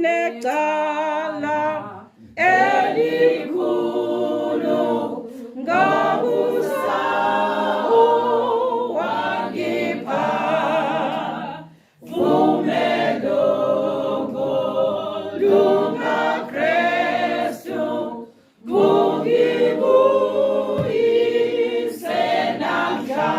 necala elikhulu ngakusawo wangipha vumelongo lukaKristu kungibuyise namhla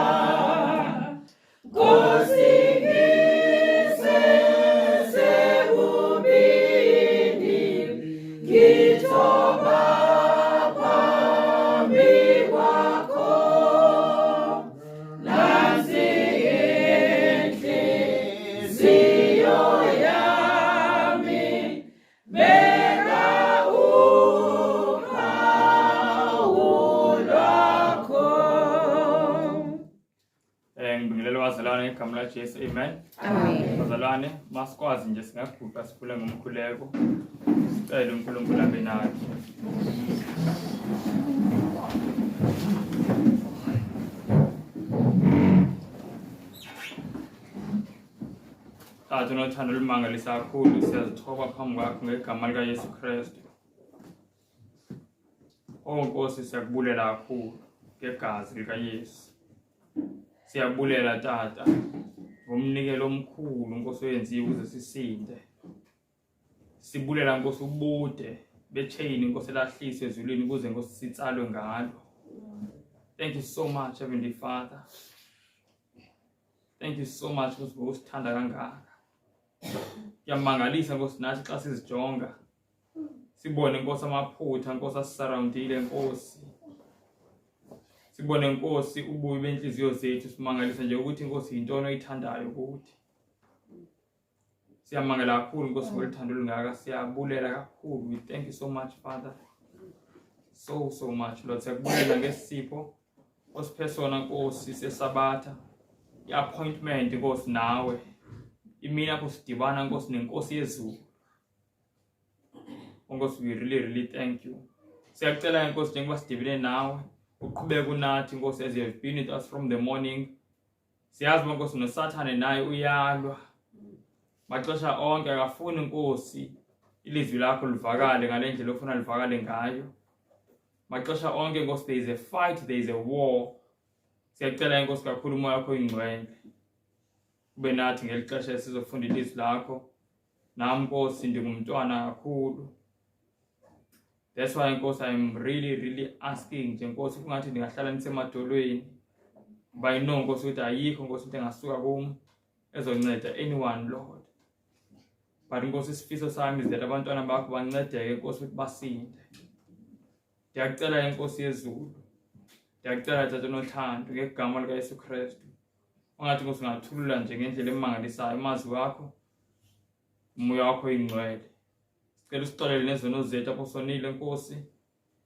Yes, amen. Amen. Bazalwane masikwazi nje singaguqa siphule ngomkhuleko sicela uNkulunkulu abe nathi. Tato nothando olumangalisa kakhulu siyazithoba phambi kwakho ngegama lika Yesu Kristu. Nkosi siyakubulela kakhulu ngegazi lika Yesu. Siyabulela tata ngomnikelo omkhulu Nkosi oyenziwe ukuze sisinde. Sibulela Nkosi ubude bechain Nkosi elahliswe ezulwini ukuze Nkosi sitsalwe ngalo. Thank you so much Heavenly Father. Thank you so much Nkosi ngosithanda kangaka. Yamangalisa Nkosi nathi xa sizijonga. Sibone Nkosi amaphutha Nkosi asisurroundile Nkosi. Sibone Nkosi ubuyi benhliziyo zethu simangalisa nje ukuthi Nkosi intoni oyithandayo ukuthi. Siyamangala kakhulu Nkosi ngolithando olungaka siyabulela kakhulu. We thank you so much Father. So much Lord. Siyakubulela ngesipho osiphesona Nkosi sesabatha. I-appointment Nkosi nawe. Imina kusidibana Nkosi nenkosi yezulu. Nkosi we really thank you. Siyakucela Nkosi njengoba sidibene nawe. Uqhubeke unathi Nkosi as you have been with us from the morning. Siyazi Nkosi noSathane naye uyalwa. Maxesha onke akafuni Nkosi ilizwi lakho livakale ngalendlela ofuna livakale ngayo. Maxesha onke Nkosi there is a fight, there is a war. Siyacela Nkosi kakhulu umoya wakho ingcwele. Ube nathi ngelixesha sizofunda ilizwi lakho. Nami Nkosi ndingumntwana kakhulu. That's why Nkosi I'm really asking nje Nkosi kungathi ndingahlala nisemadolweni. By no Nkosi ukuthi ayikho Nkosi into engasuka kum ezonceda anyone Lord. But Nkosi isifiso sami is that abantwana bakho bancedeke Nkosi ukuthi basinde. Ndiyakucela Nkosi yezulu. Ndiyakucela Tata nothando ngegama lika Yesu Kristu. Ungathi Nkosi ungathulula nje ngendlela emangalisayo amazwi wakho. Umoya wakho ingcwele. Sicela usixolele nezono zethu apho sonile Nkosi.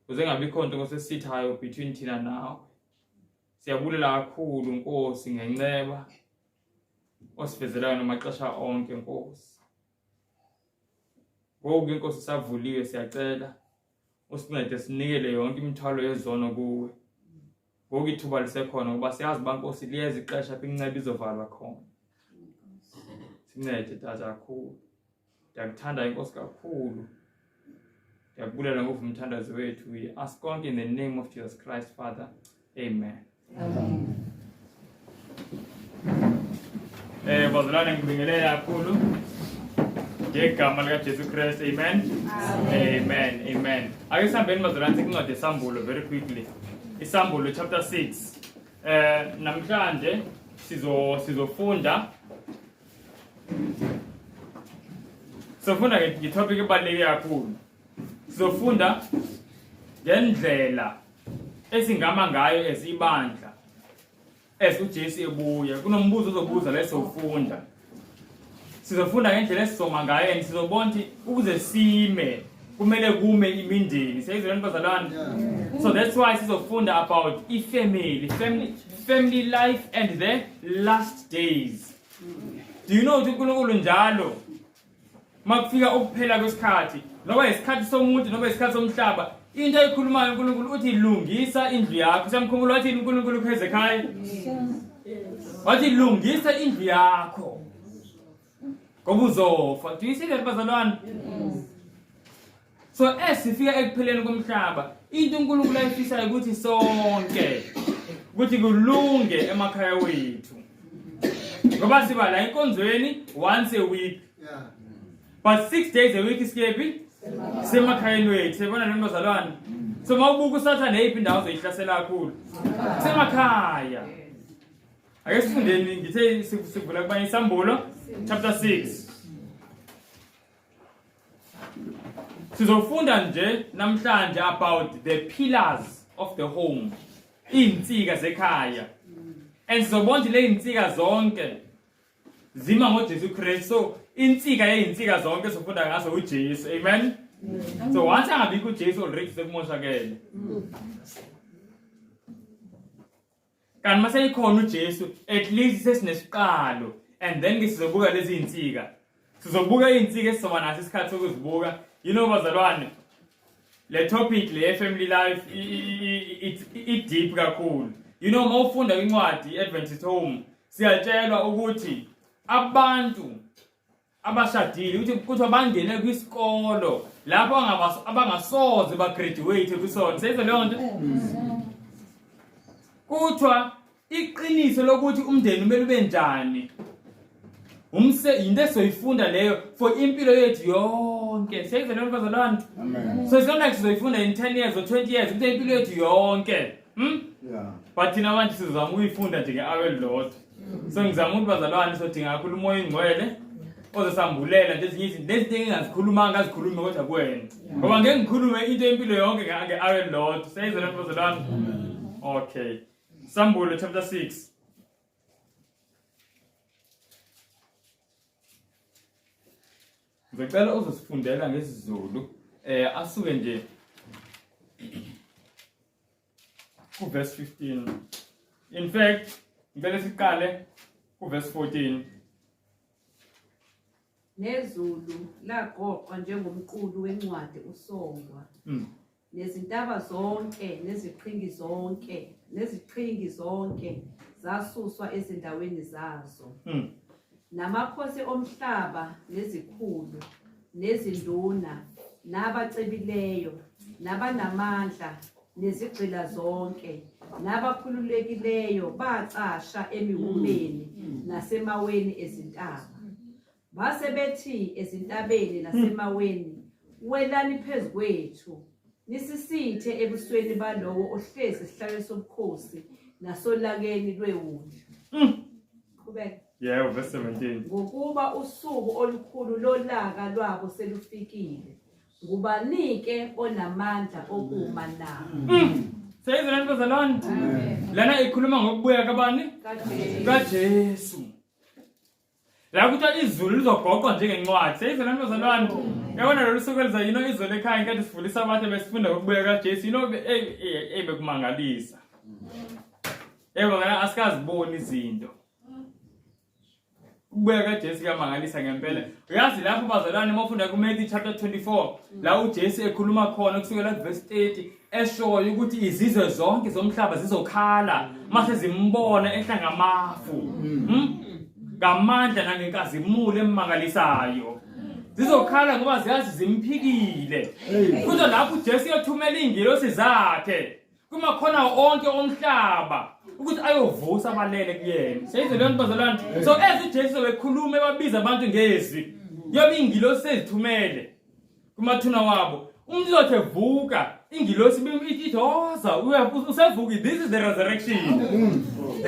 Kuze ngabikho into Nkosi esithayo between thina nawe. Siyabulela kakhulu Nkosi ngenceba. Osivezelayo namaxesha onke Nkosi. Ngoku Nkosi savuliwe siyacela. Usincede sinikele yonke imithwalo yezono kuwe. Ngoku ithuba lisekhona ngoba siyazi Nkosi liyeza ixesha apho inceba izovalwa khona. Sincede Tata kakhulu. Ndiyakuthanda Nkosi kakhulu. Ndiyakubulela ngomthandazo wethu. We ask konke in the name of Jesus Christ Father. Amen. Amen. Bazalwane ngibingelela kakhulu. Ngegama lika Jesu Christ. Amen. Amen. Ake sihambeni bazalwane sincwadi isambulo very quickly. Isambulo chapter 6. Namhlanje sizofunda ngetopic ebaluleke kakhulu. Sizofunda ngendlela esingama ngayo ezibandla uJesu ebuya. Kunombuzo ozobuza lesofunda. Sizofunda ngendlela esizoma ngayo and sizobona ukuthi ukuze sime kumele kume imindeni. Siyizwela bazalwane. So that's why sizofunda about family life and the last days. Do you know ukuthi uNkulunkulu njalo makufika ukuphela kwesikhathi noba isikhathi somuntu noba isikhathi somhlaba into ayikhulumayo uNkulunkulu uthi lungisa indlu yakho. Siyamkhumbula wathi uNkulunkulu kuHezekhaya wathi lungisa indlu yakho. ngoba uzofa. Do you see that bazalwane? So esifika ekupheleni komhlaba into uNkulunkulu ayifisayo ukuthi sonke ukuthi kulunge emakhaya wethu. Ngoba siba la inkonzweni once a week. But 6 days a week isikephi semakhayeni wethu. Sebona lo bazalwane. So mawubuka uSathane eyiphi indawo zoyihlasela kakhulu. Semakhaya. Ake sifundeni ngithe sivula kuba isambulo chapter 6. Sizofunda nje namhlanje about the pillars of the home. Insika zekhaya. And sizobona le insika zonke zima ngoJesu Kristu. So insika yezinsika zonke sifunda ngaso uJesu. Amen. So once angabikho uJesu already sekumoshakele. Kan mase ikhona uJesu at least sesinesiqalo and then sizobuka lezi insika. Sizobuka insika esizoba naso isikhathi sokuzibuka. You know bazalwane, le topic le family life it deep kakhulu. You know mawufunda incwadi Adventist Home siyatshelwa ukuthi abantu abashadile ukuthi kuthiwa bangene kwisikolo lapho abangasoze ba graduate kusona. Seyizwe leyo nto? Kuthiwa iqiniso lokuthi umndeni kumele ube njani into esoyifunda leyo for impilo yethu yonke. Seyizwe leyo bazalwane? Amen. So it's not like sizoyifunda in 10 years or 20 years into impilo yethu yonke. Yeah. But thina manje sizama ukuyifunda nje ngehour elilodwa. So ngizama ukuthi bazalwane sodinga kakhulu umoya ingcwele ozosambulela nje ezinye izinto lezi engingazikhulumanga ngazikhulume kodwa kuwena. Ngoba ngeke ngikhulume into empilo yonke ngehour elilodwa. Seyizwe leyo bazalwane? Okay. Sambulo chapter 6. Ngicela uzosifundela ngesiZulu asuke nje ku verse 15. In fact, ngicela siqale ku verse 14. Nezulu laqoqwa njengomqulu wencwadi usongwa. Nezintaba zonke neziqhingi zonke zasuswa ezindaweni zazo. Namakhosi omhlaba nezikhulu nezinduna nabacebileyo nabanamandla nezigqila zonke nabakhululekileyo bacasha emihumeni nasemaweni ezintaba. Base bethi ezintabeni nasemaweni, welani phezukwethu nisisithe ebusweni balowo ohlezi esihlalo sobukhosi nasolakeni lwewundlu. Qhubeka. Yeah, verse 17. Ngokuba usuku olukhulu lolaka lwabo selufikile. Ngubanike onamandla okuma nabo. Seyizwe lento bazalwane? Lana ikhuluma ngokubuya kabani? kaJesu. La kuthiwa izulu lizogoqwa njengencwadi. Seyizwe lento bazalwane? Yabona lolu suku eliza yino izolo ekhaya inkathi sifundisa abantu besifunda ngokubuya kaJesu. You know bekumangalisa. Ngana asikaziboni izinto. Ukubuya kaJesu kuyamangalisa ngempela. Uyazi lapho bazalwane mawufunda ku Matthew chapter 24 la uJesu ekhuluma khona kusukela ku verse 30 eshoyo ukuthi izizwe zonke zomhlaba zizokhala mase zimbona ehlanga amafu. Ngamandla nangenkazimulo emangalisayo. Zizokhala ngoba ziyazi zimphikile. Kuzo lapho uJesu uyothumela ingilosi zakhe kuma khona onke omhlaba ukuthi ayovusa abalele kuyena. Seyizwe leyo bazalwane? So uJesu bekhuluma ebabiza abantu ngezwi. Yobe ingilosi sezithumele kumathuna wabo. Umuntu uzothe vuka, ingilosi idoza, usevuka, this is the resurrection.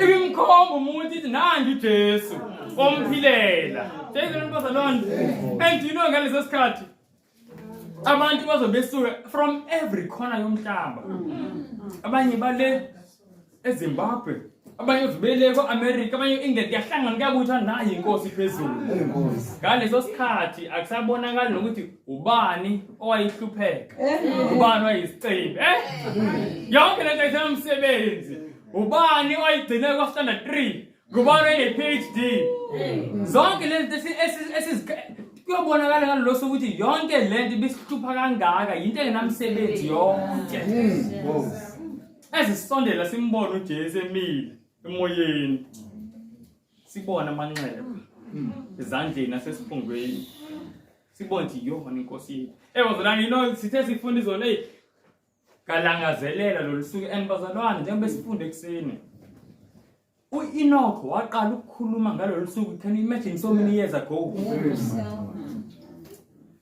Ibimkhomba umuntu ithi nangi uJesu omphilela. Seyizwe leyo bazalwane? And you know ngaleso sikhathi abantu bazobesuka from every corner yomhlaba. Abanye bale eZimbabwe, abanye uzibele ko-America, abanye e-England kuyahlangana kuyabuthana naye inkosi phezulu. Ngaleso sikhathi akusabonakali nokuthi ubani owayihlupheka, ubani owayisicibe. Yonke lento ayisemsebenzi. Ubani owayigcine kwa-standard 3, ngubani oyine-PhD. Zonke lento kuyabonakala ngalolo suku ukuthi yonke lento ibisihlupha kangaka yinto engenamsebenzi yonke. Esisondela simbona uJesu emile emoyeni. Sibona amanxeba. ezandleni nasesiphungweni sibone ukuthi yona inkosi yethu bazalwane sithe sifunda izolo kalangazelela lo lusuku bazalwane njengoba sifunde ekseni uEnoch waqala ukukhuluma ngalo lusuku. Can you imagine so many years ago?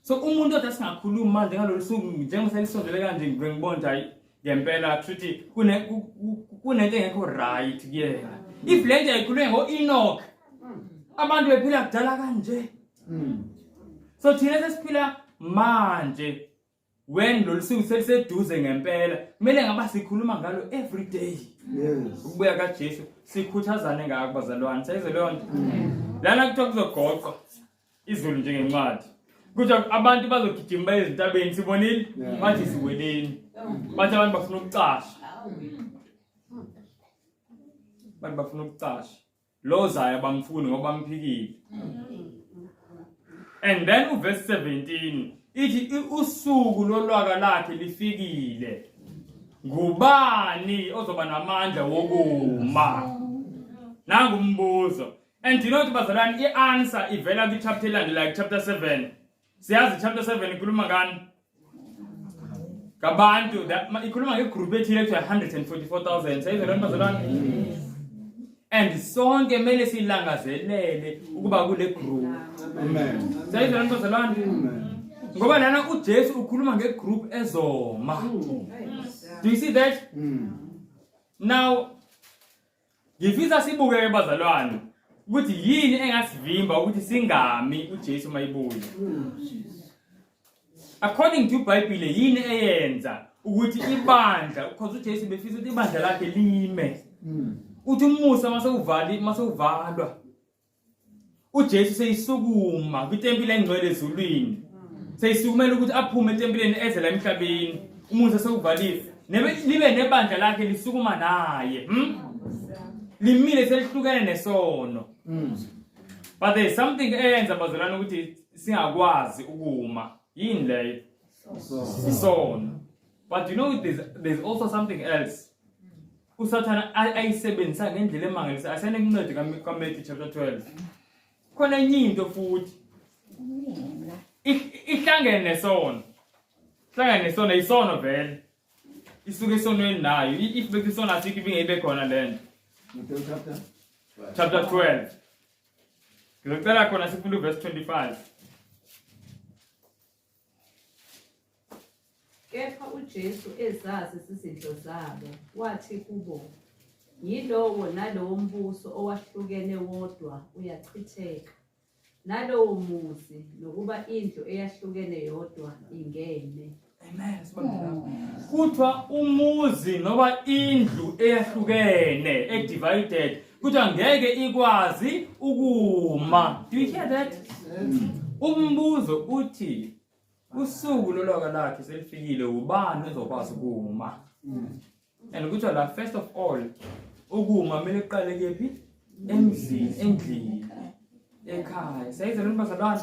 So umuntu othi singakhuluma manje ngalo lusuku njengoba selisondele kanje ngibona hayi ngempela futhi kunento engekho right kuyena. If lento ayikhulume ngoEnoch abantu bephila kudala kanje. So thina sesiphila manje when lo lusuku seliseduze ngempela kumele ngaba sikhuluma ngalo every day. Yes. Ukubuya kaJesu sikhuthazane ngakho bazalwane. Sayizwe leyo nto. Lana kuthiwa kuzogoqwa izulu njengencwadi. Kuthiwa abantu bazogijima ezintabeni sibonile bathi siweleni. Bathi abantu bafuna ukucasha. Abantu bafuna ukucasha. Lo zayo bamfuni ngoba bamphikile. And then verse 17 ithi usuku lolwaka lakhe lifikile. Ngubani ozoba namandla wokuma? Nangu umbuzo. And you know ukuthi bazalwane i-answer ivela kwi-chapter elandelayo chapter 7. Siyazi chapter 7 ikhuluma ngani? Ngabantu ikhuluma ngegroup ethile ekuthiwa 144,000. Sayizwe lento bazalwane? And sonke kumele silangazelele ukuba kule group. Amen. Sayizwe lento bazalwane? Ngoba lana uJesu ukhuluma ngegroup ezoma. Do you see that? Now, ngifisa sibuke bazalwane ukuthi yini engasivimba ukuthi singami uJesu mayibuye. According to Bible yini eyenza ukuthi ibandla because uJesu befisa ukuthi ibandla lakhe lime. Uthi umusa masewuvalwa. uJesu seyisukuma kwitempile engcwele ezulwini. Seyisukumela ukuthi aphume etempileni eze la emhlabeni. Umusa sewuvalile. Libe nebandla lakhe lisukuma naye. Limile selihlukene nesono. But there is something eyenza bazalwane ukuthi singakwazi ukuma. Yini leyo? Isono. But you know there's also something else. Usathana ayisebenzisa ngendlela emangalisayo. Asene kuncede kaMatthew chapter 12. Khona enye into futhi. Ihlangene nesono. Ihlangene nesono isono vele. Isuke esonweni nayo. If bekisona asikho ibingebe khona lento. Chapter 12. Ngicela khona sifunde verse 25. Kepha uJesu ezazi izidlo zabo wathi kubo yilowo nalowo mbuso owahlukene wodwa uyachitheka nalowo muzi nokuba indlu eyahlukene yodwa ingene. Amen. Kuthiwa umuzi noba indlu eyahlukene divided kuthiwa ngeke ikwazi ukuma. Do you hear that? Umbuzo uthi usuku lolwaka lakhe selifikile ubani ozokwazi ukuma? And kuthiwa la first of all ukuma kumele kuqale kephi? Endlini ekhaya. Sayizwe lo bazalwane?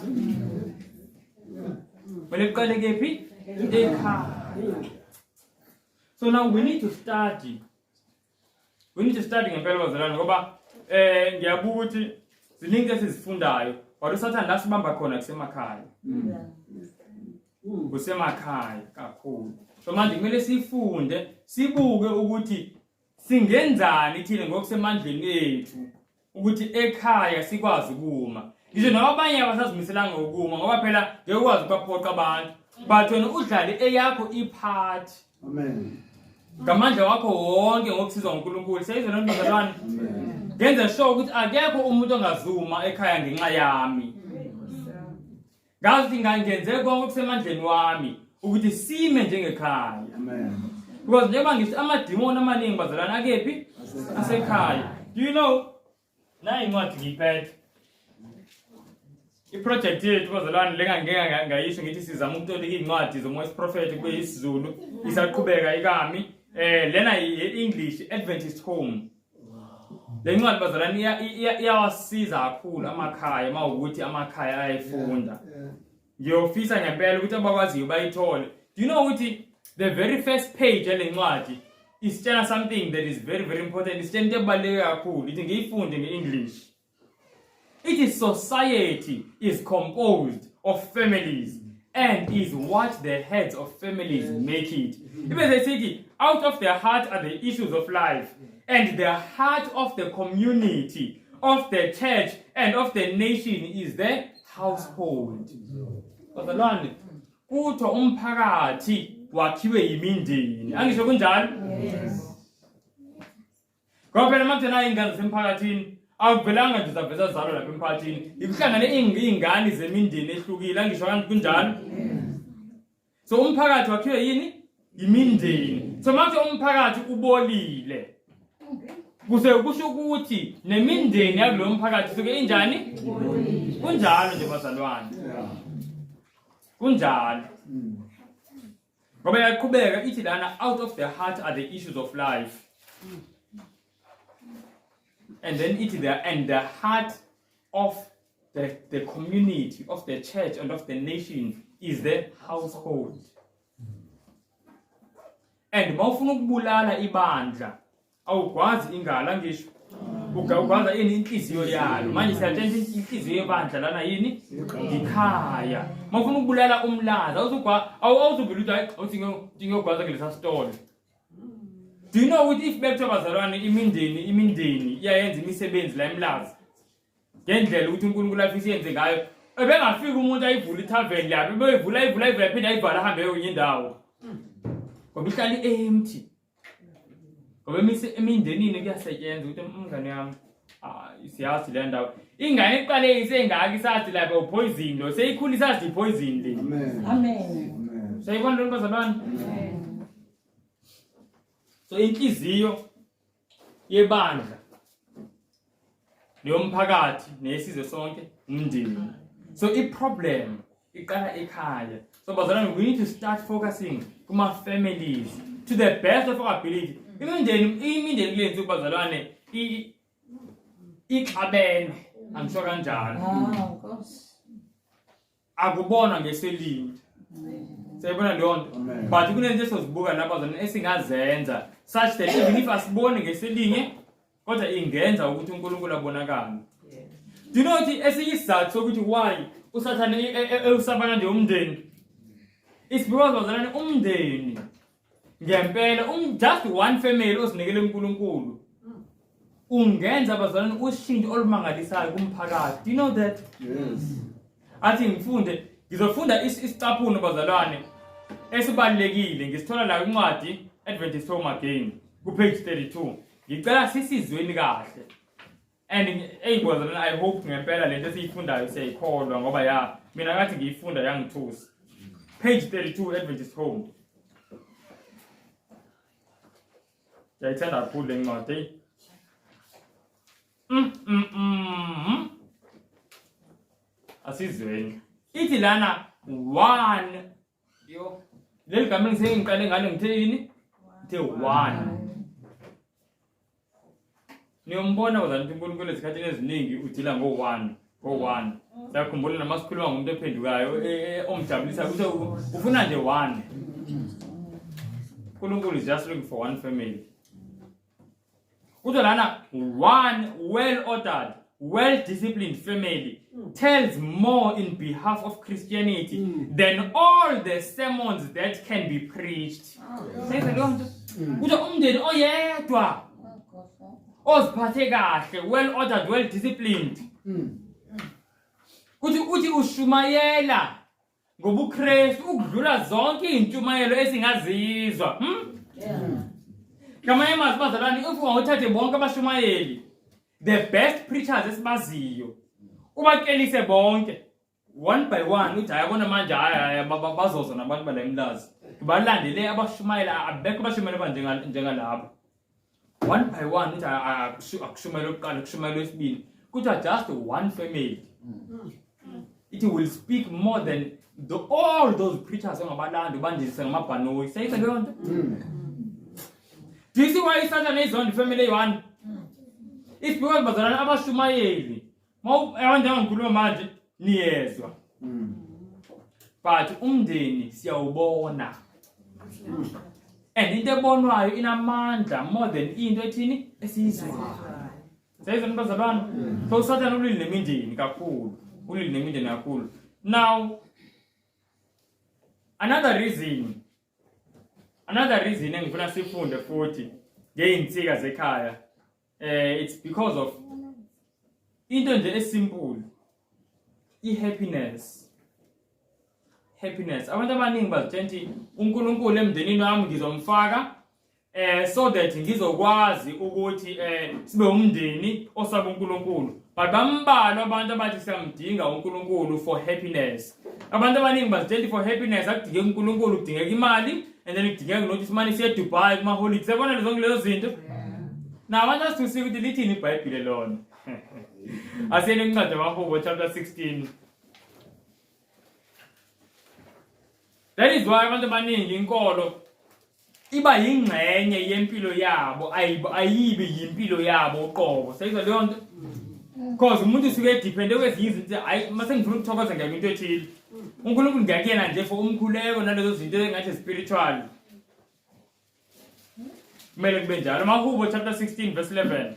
Kumele kuqale kephi? Ekhaya. So now we need to study. We need to study ngempela bazalwane ngoba ngiyabuka ukuthi ziningi esizifundayo kodwa usathanda la sibamba khona kusemakhaya. Kusemakhaya kakhulu. So manje kumele sifunde sibuke ukuthi singenzani thina ngokusemandleni ethu ukuthi ekhaya sikwazi ukuma. Ngisho nabanye abasazimiselanga ukuma ngoba phela ngeke ukwazi ukuphoqa abantu. But wena udlale eyakho ipart. Amen. Ngamandla wakho wonke ngokusizwa uNkulunkulu. Sayizwe lo bazalwane? Ngenza sure ukuthi akekho umuntu ongazuma ekhaya ngenxa yami. Ngathi ngangenze konke okusemandleni wami ukuthi sime njengekhaya. Amen. Because njengoba ngisho amadimoni amaningi bazalwane akephi? Asekhaya. Do you know? Na incwadi ngiphethe. I-project yethu bazalwane lengangeke ngayisho ngithi sizama ukutolika incwadi zomoya prophet kuyisiZulu isaqhubeka ikami. Lena i-English Adventist Home. Le ncwadi bazalwane iyawasiza kakhulu amakhaya mawukuthi amakhaya ayifunda. Ngiyofisa ngempela ukuthi abakwaziyo bayithole. Do you know ukuthi the very first page yale ncwadi isitshela something that is very very important. Isitshela into ebaluleke kakhulu. Ithi ngiyifunde nge-English. It is society is composed of families and is what the heads of families make it. Even they say, out of their heart are the issues of life, and the heart of the community, of the church, and of the nation is the household. Bazalwane, kuthiwa umphakathi wakhiwe yimindeni. Angisho kunjalo? Yes. Ngoba phela makuthena ingane zasemphakathini akuvelanga nje zaveza zalo lapha emphakathini. Ikuhlangane ingane zemindeni ehlukile. Angisho kanti kunjalo? So umphakathi wakhiwe yini? Yimindeni. So manje umphakathi ubolile. Kuse kusho ukuthi nemindeni yakulo mphakathi suke injani? Kunjalo nje bazalwane. Kunjalo. Ngoba yaqhubeka ithi lana, out of the heart are the issues of life. And then it there, and the heart of the community, of the church and of the nation is the household. And mawufuna ukubulala ibandla awukwazi ingala ngisho ukwaza ini inhliziyo yalo. Manje siyathenga inhliziyo yebandla lana yini? Ikhaya. Mawufuna ukubulala umlaza awuzubula ukuthi ngiyogwaza kulesa stall. Do you know if bekuthiwa bazalwane imindeni iyayenza imisebenzi la emlaza ngendlela ukuthi uNkulunkulu afisa yenze ngayo, ebengafika umuntu ayivula ithaveni lapho beyivula phinde ayivala ahambe kwenye indawo ngoba ihlali empty. Ngoba emindenini kuyasetshenzwa ukuthi umngane yami siyazi le ndawo ingane iqale isengaka isathi lapha upoison lo seyikhula isazi ipoison le. Amen. Sayibona lo bazalwane? So inhliziyo yebandla neyomphakathi nesizwe sonke umndeni. So i-problem iqala ekhaya. So bazalwane, we need to start focusing kuma families to the best of our ability. Imindeni lenzu bazalwane ixabene, angisho kanjalo. Akubona ngeselindi. Sayibona leyo nto. But kunento esizozibuka lapha bazalwane esingazenza such that even if asibone ngeselinye kodwa ingenza ukuthi uNkulunkulu abonakale. Do you know ukuthi esiyisizathu sokuthi why usathane usabana nje umndeni? It's because bazalwane umndeni ngempela just one family osinikele uNkulunkulu ungenza bazalwane ushintsho olumangalisayo kumphakathi. Do you know that? Yes. Athi ngizofunda isicaphuna bazalwane esibalekile ngisithola la incwadi Adventist Home Again ku page 32. Ngicela sisizweni kahle. And bazalwane, I hope ngempela lento esiyifundayo siyayikholwa ngoba mina ngathi ngiyifunda yangithusa. Page 32 Adventist Home. Yayithanda kakhulu le ncwadi. Asizweni. Ithi lana one. Yo. Leli gama ngisengiqale ngalo ngithe yini? Ngithe one. Niyombona bazalwane uNkulunkulu esikhathini eziningi udila ngo1. Sayakhumbula namasikhuluma ngomuntu ophendukayo omjabulisa ukuthi ufuna nje one. uNkulunkulu is just looking for one family. Kuthiwa lana one well-ordered, well-disciplined family tells more in behalf of Christianity than all the sermons that can be preached. Kuthiwa umndeni oyedwa oziphathe kahle, well-ordered, well-disciplined. Uthi ushumayela ngobuKristu ukudlula zonke izintshumayelo esingazizwa. Kamanye amazwi bazalwane, if ungawuthathe bonke abashumayeli, the best preachers esibaziyo, ubakelise bonke one by one uthi ayabona manje bazoza nabantu bala emlazi. Balandele abashumayela, abekho abashumayela njengalabo. One by one uthi akushumayela oqala, akushumayela wesibili. Kuthiwa just one family. It will speak more than all those preachers ongabalandi bandise ngamabhanoyi. Sayisa leyo nto. Do you see why Satan is on the family one? It's because bazalwane abashumayeli mawuyenza ngikhuluma manje niyezwa. But umndeni siyawubona. And into ebonwayo inamandla more than into ethini esiyizwayo. Siyayizwa bazalwane. So usathane ulili nemindeni kakhulu. Ulili nemindeni kakhulu. Now another reason engifuna sifunde futhi ngeinsika zekhaya it's because of into nje esimple happiness. Abantu abaningi bazitshela uNkulunkulu emndenini wami ngizomfaka so that ngizokwazi ukuthi sibe umndeni osaba uNkulunkulu. But bambalwa abantu abathi siyamdinga uNkulunkulu for happiness. Abantu abaningi bazitshela for happiness akudinge uNkulunkulu kudingeka imali and then kudingeka nokuthi imali siye Dubai kuma holidays. Sebona lezo zinto. Na abantu asisuke ukuthi lithini iBhayibheli lona. Asiyene incwadi kaHobo chapter 16. That is why abantu abaningi inkolo iba yingxenye yempilo yabo ayibi yimpilo yabo uqobo. Sayizwa leyo nto? Because umuntu usuke depende kwezinye izinto mase ngifuna ukuthokoza ngento ethile. uNkulunkulu ngiyakuyena nje for umkhuleko nalezo zinto engathi spiritual. Kumele kube njalo. MaHubo chapter 16 verse 11.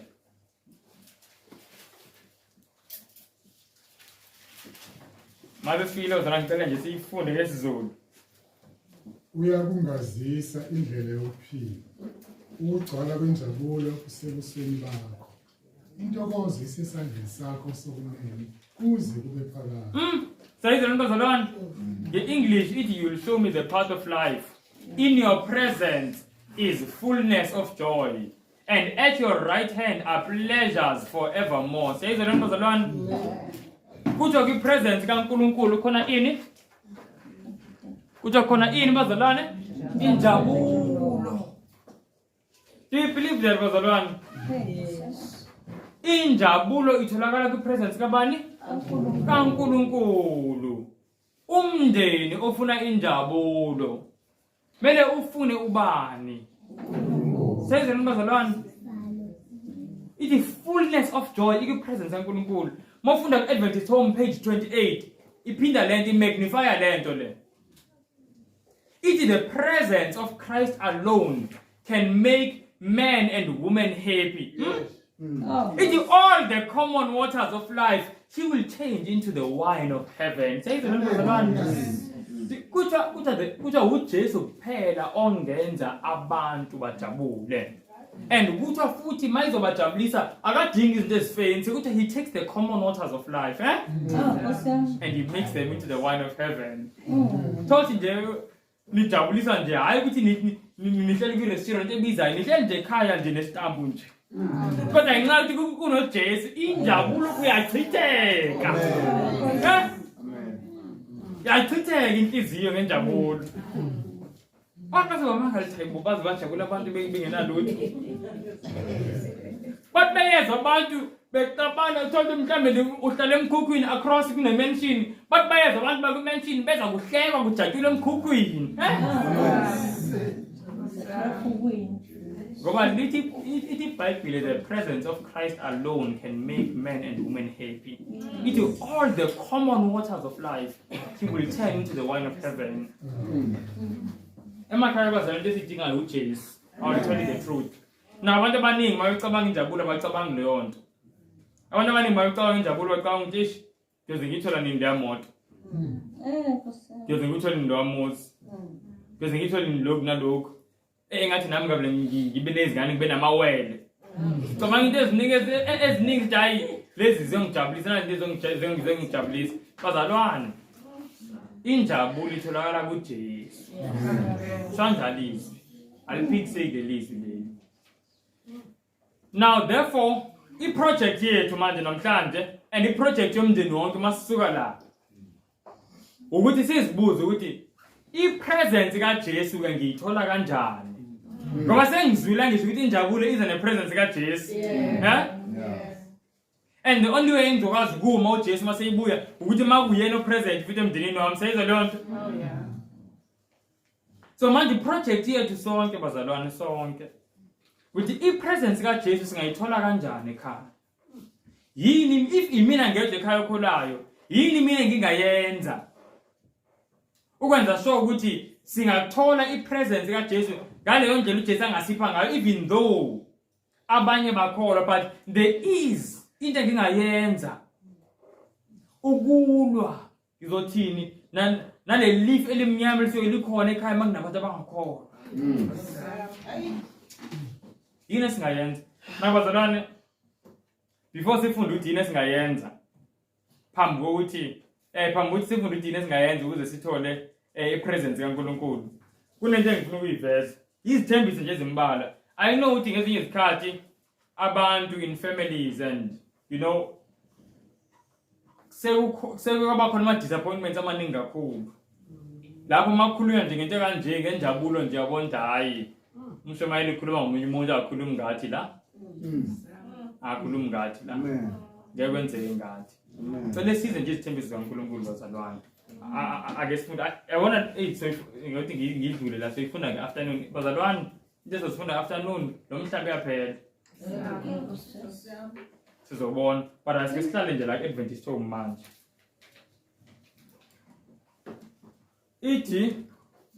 Mase sifile uzana ngicela nje siyifunde ngesiZulu. Uyakungazisa indlela yokuphila. Ukugcwala kwenjabulo kusebusweni bakho. Intokozo isesandleni sakho sokunene kuze kube phakade. Sayizwa bazalwane. The English it you will show me the path of life. In your presence is fullness of joy, and at your right hand are pleasures forevermore. Sayizwa bazalwane. Kutho ki presence kaNkulunkulu khona ini? Kutho khona ini bazalwane? Injabulo. Do you believe that bazalwane? Yes. Injabulo itholakala ku presence kabani? kaNkulunkulu. Umndeni ofuna injabulo mele ufune ubani? Sayizwa bazalwane. It is fullness of joy iku presence kaNkulunkulu. Mofunda ku Adventist Home page 28 iphinda lento imagnify lento le. It is the presence of Christ alone can make man and woman happy. It is all the common waters of life. She will change into the wine of heaven. Say the number one. Kuja uJesu kuphela ongenza abantu bajabule. And kuja futhi mayizo bajabulisa akadingi izinto ezifancy ukuthi he takes the common waters of life, and he makes them into the wine of heaven. Thothi nje nijabulisa nje hayi ukuthi nihleli ku restaurant ebizayo nihleli nje ekhaya nje nesitambu nje. Kodwa ngenxa yokuthi kunoJesu injabulo kuyachitheka. Amen. Yachitheka inhliziyo ngenjabulo. Abantu bamangala thayimbo bazi bajabula abantu bengenalutho. But bayezwa abantu becabana uthola mhlambe uhlala emkhukhwini across kunemansion. But bayezwa abantu bakumansion beza kuhlekwa kujatshula emkhukhwini. Ngoba lithi iBhayibheli the presence of Christ alone can make men and women happy. It is all the common waters of life. He will turn into the wine of heaven. Emakhaya bazalwane lesidinga uJesu. I will tell you the truth. Now abantu abaningi bayicabanga injabulo bayicabanga leyo nto. Abantu abaningi bayicabanga injabulo bacabanga ukuthi ngize ngithola nini le moto. Ngize ngithola nini lo amuzi. Ngize ngithola nini lokhu nalokhu. Engathi nami ngabule ngibe nezingane ngibe namawele. Cabanga into eziningi hayi lezi ziyongijabulisa nazo ziyongijabulisa. Bazalwane. Injabulo itholakala kuJesu. Sandalisi. Aliphikiseke lizwi leli. Now therefore, iproject yethu manje namhlanje and iproject yomndeni wonke masisuka la. Ukuthi sizibuze ukuthi ipresence kaJesu ke ngiyithola kanjani? Ngoba sengizwile ngisho ukuthi injabulo iza nepresence kaJesu. And the only way engizokwazi kuma uJesu maseyibuya ukuthi makuyena opresent futhi emndenini wami sayizwa leyo nto. So manje project yethu sonke bazalwane sonke ukuthi ipresence kaJesu singayithola kanjani ekhaya? Yini if imina ngedwe ekhaya okholayo, yini mina ngingayenza ukwenza sure ukuthi singathola ipresence kaJesu ngaleyo ndlela uJesu angasipha ngayo, even though abanye bakholwa, but there is into engingayenza ukulwa ngizothini nale leaf elimnyama lisuke likhona ekhaya makunabantu abangakholwa. Yini singayenza nabazalwane before sifunde ukuthi yini singayenza phambi kokuthi sifunde ukuthi yini singayenza ukuze sithole ipresence kaNkulunkulu. Kunento engifuna ukuyiveza izithembiso nje ezimbala. I know ukuthi ngezinye izikhathi abantu in families and you know sekuba khona ama disappointments amaningi kakhulu. Lapho makukhulunywa nje ngento kanje ngenjabulo nje yabona hayi umshomayeli ukhuluma ngomunye umuntu akakhulumi ngathi la. Akhulumi ngathi la. Ngeke kwenzeke ngathi. So lesize nje izithembiso kaNkulunkulu bazalwane. I guess yabona so ngathi ngidlule la so ifuna ke afternoon bazalwane into sifunda afternoon lo mhlaba yaphela. Sizobona but asike sihlale nje like Adventist home manje. Ithi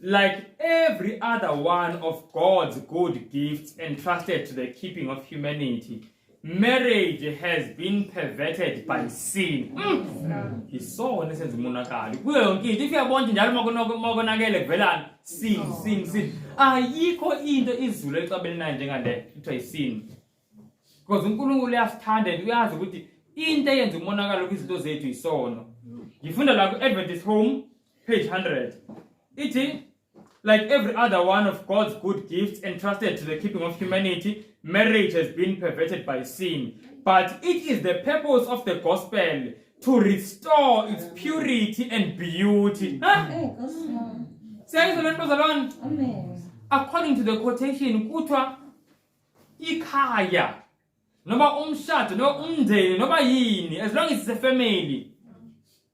like every other one of God's good gifts entrusted to the keeping of humanity, marriage has been perverted by sin. Isona senze umonakalo kuyo yonke into. If uyabona njalo makonakele kuvelana sin. Ayikho into iZulu elicabelinayo njengale kuthiwa isin. Because uNkulunkulu uyasithanda uyazi ukuthi into eyenza umonakalo kwizinto zethu isono. Ngifunda la ku Adventist Home page 100. Ithi like every other one of God's good gifts entrusted to the keeping of humanity, marriage has been perverted by sin. But it is the purpose of the gospel to restore its purity and beauty. According to the quotation, kuthiwa ikhaya noma umshado noma umndeni noma yini, as long as it's a family,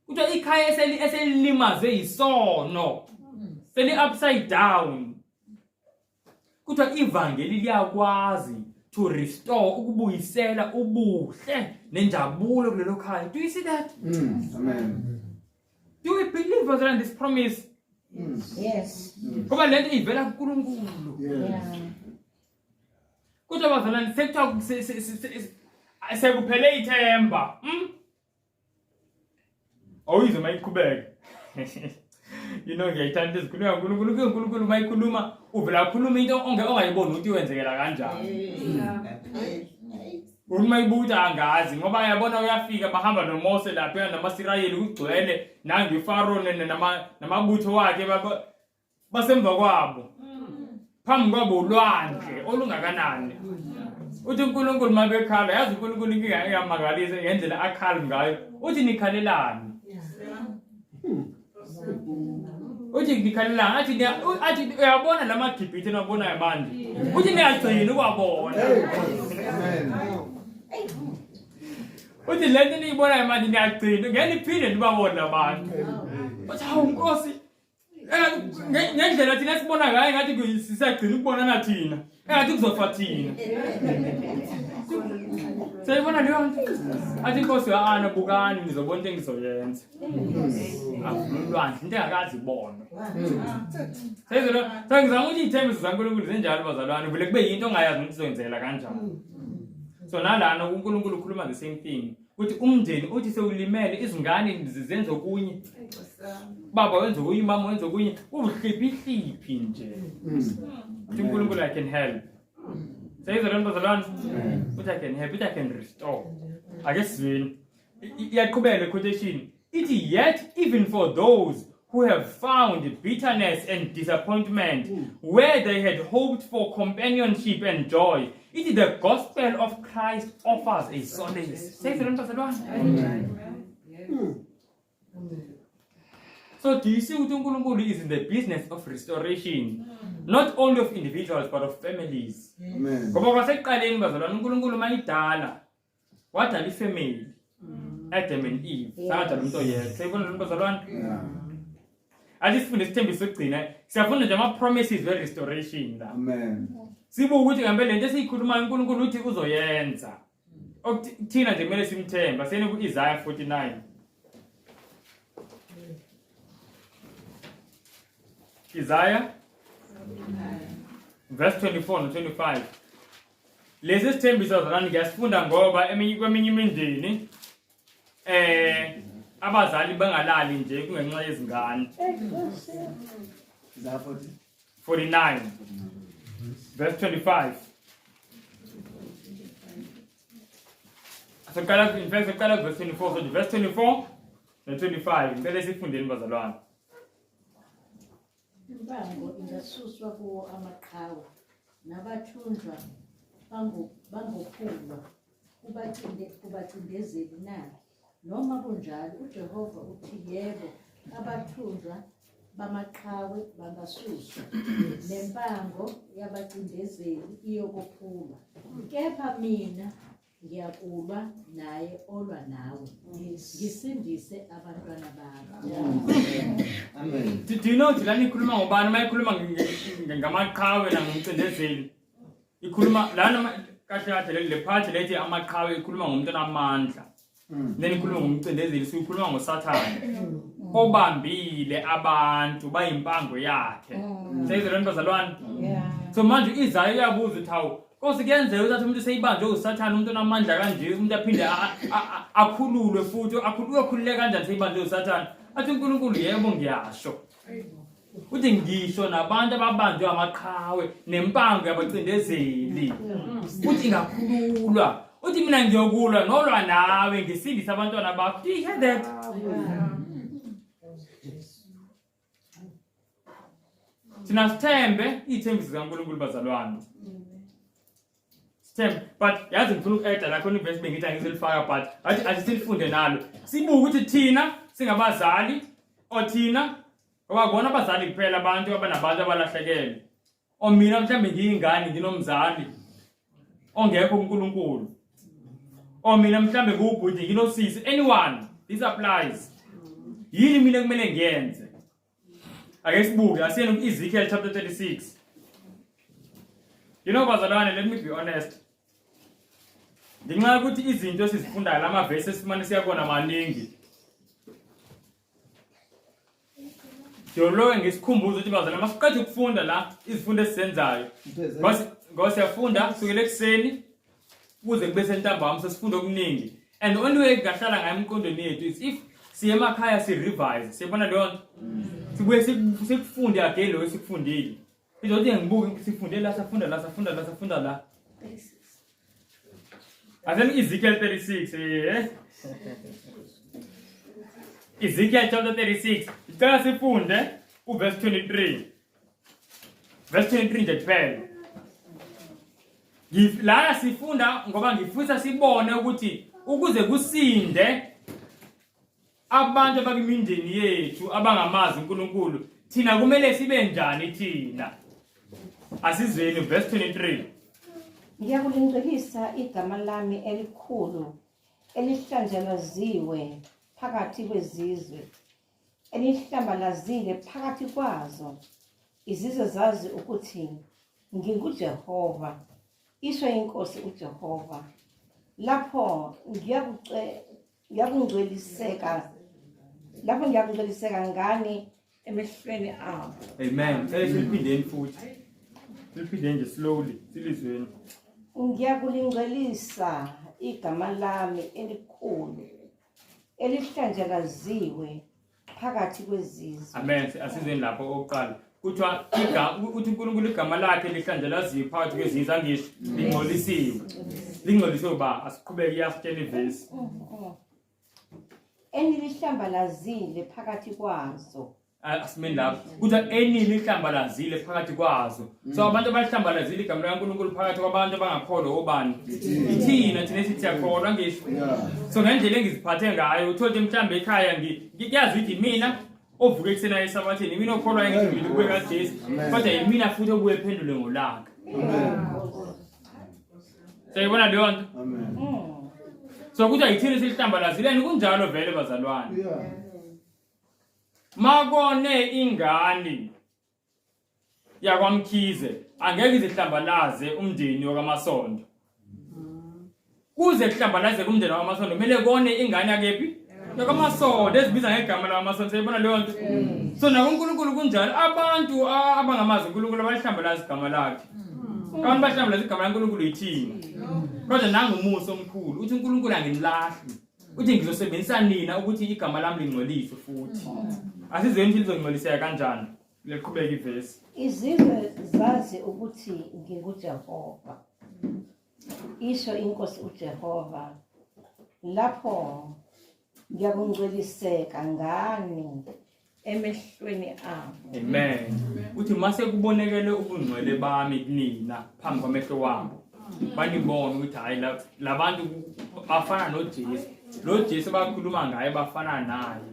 kuthiwa ikhaya eselilimazwe isono, seli upside down, kuthiwa ivangeli liyakwazi to restore, ukubuyisela ubuhle nenjabulo kulelo khaya. Do you see that? Amen. Do we believe in this promise? Yes. Ngoba lento ivela kuNkulunkulu. Yeah. Kuthiwa bazalwane sekuthiwa sekuphele ithemba. Awuyize mayiqhubeke. You know ngiyayithanda izikhuluma uNkulunkulu mayikhuluma uvela khuluma into ongayiboni ukuthi wenzekela kanjani. Umayibuta angazi ngoba yabona uyafika bahamba noMose lapha namaSirayeli kugcwele nangiFaro namabutho wakhe basemva kwabo. Phambi kwabo ulwandle olungakanani. Uthi uNkulunkulu mabekhala yazi uNkulunkulu inkinga eyamakalisa ngendlela akhala ngayo. Uthi nikhalelani. Uthi nikhalelani athi uyabona lamaGibhithe nabona yamanje. Uthi niyagcina ukwabona. Amen. Uthi lento niyibona yamanje niyagcina ngeke niphinde nibabone abantu. Uthi hawu Nkosi ngendlela thina sibona ngayo ngathi sisagcina ukubonana thina engathi kuzofa thina. Sayibona leyo nto athi Nkosi ana bukani ngizobona into engizoyenza. Afululwane into engakazi ibona. Sayizolo ngizama ukuthi ithembiso zaNkulunkulu zenjalo bazalwane vele kube yinto ongayazi ukuthi izokwenzela kanjani. So nalana uNkulunkulu ukhuluma the same thing. Uthi umndeni uthi sewulimele izingane zizenza okunye. Baba wenza okunye, mama wenza okunye, uhliphi nje. Uthi uNkulunkulu I can help. Sayizolo bazalwane uthi I can help, I can restore. I guess iyaqhubeka quotation. Ithi yet even for those who have found bitterness and disappointment where they had hoped for companionship and joy, it is the gospel of Christ offers a solace. Say it, Amen. So do you see what uNkulunkulu is in the business of restoration, not only of individuals but of families? Amen. Ngoba kwasekuqaleni bazalwane uNkulunkulu mayidala wadala ifamily, Adam and Eve, sadala umuntu oyedwa. Sayibona lo bazalwane? Asifunde isithembiso sokugcina, siyafunda nje ama-promises we-restoration la. Amen. Sibuke ukuthi ngambe lento esiyikhulumayo uNkulunkulu uthi uzoyenza. Okuthina nje kumele simthemba. Sene ku-Isaiah 49. Isaiah verse 24 no 25. lesi sithembiso bazalwane ngiyasifunda ngoba kweminye imindeni abazali bangalali nje kungenxa yezingane. 49 verse 25. In fact, verse 24, so verse 24 and 25. Ngicela sifundeni bazalwane. Impango ingasuswa kuwo amaqhawe nabathunjwa bangophulwa kubacindezeli na. Noma kunjalo uJehova uthi yebo, abathunjwa bamaqhawe bangasuswa nempango yabacindezeli iyokuphulwa. Kepha mina ngiyakulwa naye olwa nawe, ngisindise abantwana bakho. Amen. Do you know lana ikhuluma ngobani? Mayikhuluma ngamaqhawe nangomcindezeli. Ikhuluma lana kahle le part lethi amaqhawe ikhuluma ngomuntu onamandla. Then ikhuluma ngomcindezeli, sikhuluma ngoSathane. Obambile abantu bayimpango yakhe. Seyizolani bazalwane? So manje izayo uyabuza uthi hawu Nkosi kuyenzeka ukuthi umuntu seyibanjwe uSathane, umuntu onamandla kanje, umuntu aphinde akhululwe futhi akhululwe kanjani seyibanjwe uSathane? Athi uNkulunkulu yebo ngiyasho. Uthi ngisho nabantu ababanjwe amaqhawe nempango yabacindezeli. Uthi ngakhululwa. Uthi mina ngiyokulwa nolwa nawe ngisindise abantwana bakho. Do you hear that? Sina sithembe ithembiso zikaNkulunkulu bazalwane. But yazi ngifuna uku-add la khona ivesi bengithi angiselifaka but athi silifunde nalo. Sibuke ukuthi thina singabazali othina okwabona abazali kuphela abantu abanabantu abalahlekele. Mina mhlambe ngiyingane nginomzali ongekho uNkulunkulu. Mina mhlambe ngubhuti nginosisi. Anyone, this applies. Yini mina kumele ngiyenze? Ake sibuke asiyena ku-Ezekiel chapter 36. You know bazalwane, let me be honest. Nginxa ukuthi izinto sizifundayo lama verse esimane siyakona maningi. Jolo ngisikhumbuza ukuthi bazalwane masiqedwe ukufunda la izifundo esizenzayo. Ngoba siyafunda kusukela ekseni kuze kube sentambama sesifunda okuningi. And the only way ngahlala ngayo emqondweni yethu is if siye emakhaya si revise. Siyabona leyo nto? Sibuye sikufunde again lo esikufundile. Izothi ngibuke sifunde la safunda la. Asem Ezekiel 36 Ezekiel chapter 36. Icela sifunde uverse 23. Verse 23 nje kuphela. La sifunda ngoba ngifisa sibone ukuthi ukuze kusinde abantu abakimindeni yethu abangamazi uNkulunkulu, thina kumele sibe njani thina? Asizweni verse 23. Ngiyakulingcelisa igama lami elikhulu elihlanjalaziwe phakathi kwezizwe, elihlambalazile phakathi kwazo. Izizwe zazi ukuthi nginguJehova, isho inkosi uJehova. Lapho ngiyakungceliseka ngani emehlweni abo. Amen. Seliphindeni futhi. Siliphindeni nje slowly silizweni. Ngiyakulingcelisa igama lami elikhulu elihlanjalaziwe phakathi kwezizwe. Amen. Asizweni lapho oqala. Kuthiwa uthi uNkulunkulu igama lakhe lihlanjalaziwe phakathi kwezizwe angisho lingcolisiwe. Lingcolisiwe ba asiqhubeke iyasitshela ivesi. Enilihlambalazile phakathi kwazo. Asimeni lapho. Kuthiwa enilihlambalazile phakathi kwazo. So abantu abalihlambalazile igama likaNkulunkulu phakathi kwabantu abangakholwa obani? Thina sithi siyakholwa ngisho. So ngendlela engiziphathe ngayo uthola mhlambe ekhaya ngiyazi ukuthi mina ovuke eksena esabathini, mina okholwa engizibili kuwe kaJesu, kodwa yimina futhi obuye phendule ngolaka. Sayibona leyo nto? Amen. So kuthiwa yithini silihlambalazileni kunjalo vele bazalwane. Makone ingane yakwamkhize angeke izihlambalaze umndeni wakamasondo. Kuze kuhlambalaze umndeni wakamasondo kumele kone ingane yakephi? Yakamasondo ezibiza ngegama lakamasondo. Sayibona leyo nto? So nakuNkulunkulu kunjalo abantu abangamazi uNkulunkulu abalihlambalaza igama lakhe. Abantu bahlambalaza igama laNkulunkulu yithini? kodwa nangumuso omkhulu uthi uNkulunkulu angimlahli uthi ngizosebenzisa nina ukuthi igama lami lingcoliswe futhi asizweni ukuthi lizongcoliseka kanjani leqhubeka ivesi izizwe zazi ukuthi nginguJehova isho inkosi uJehova lapho ngiyakungcweliseka ngani emehlweni abo amen uthi mase kubonekele ubungcwele bami kunina phambi kwamehlo wabo banibona ukuthi hayi labantu bafana noJesu lo Jesu bakhuluma ngaye bafana naye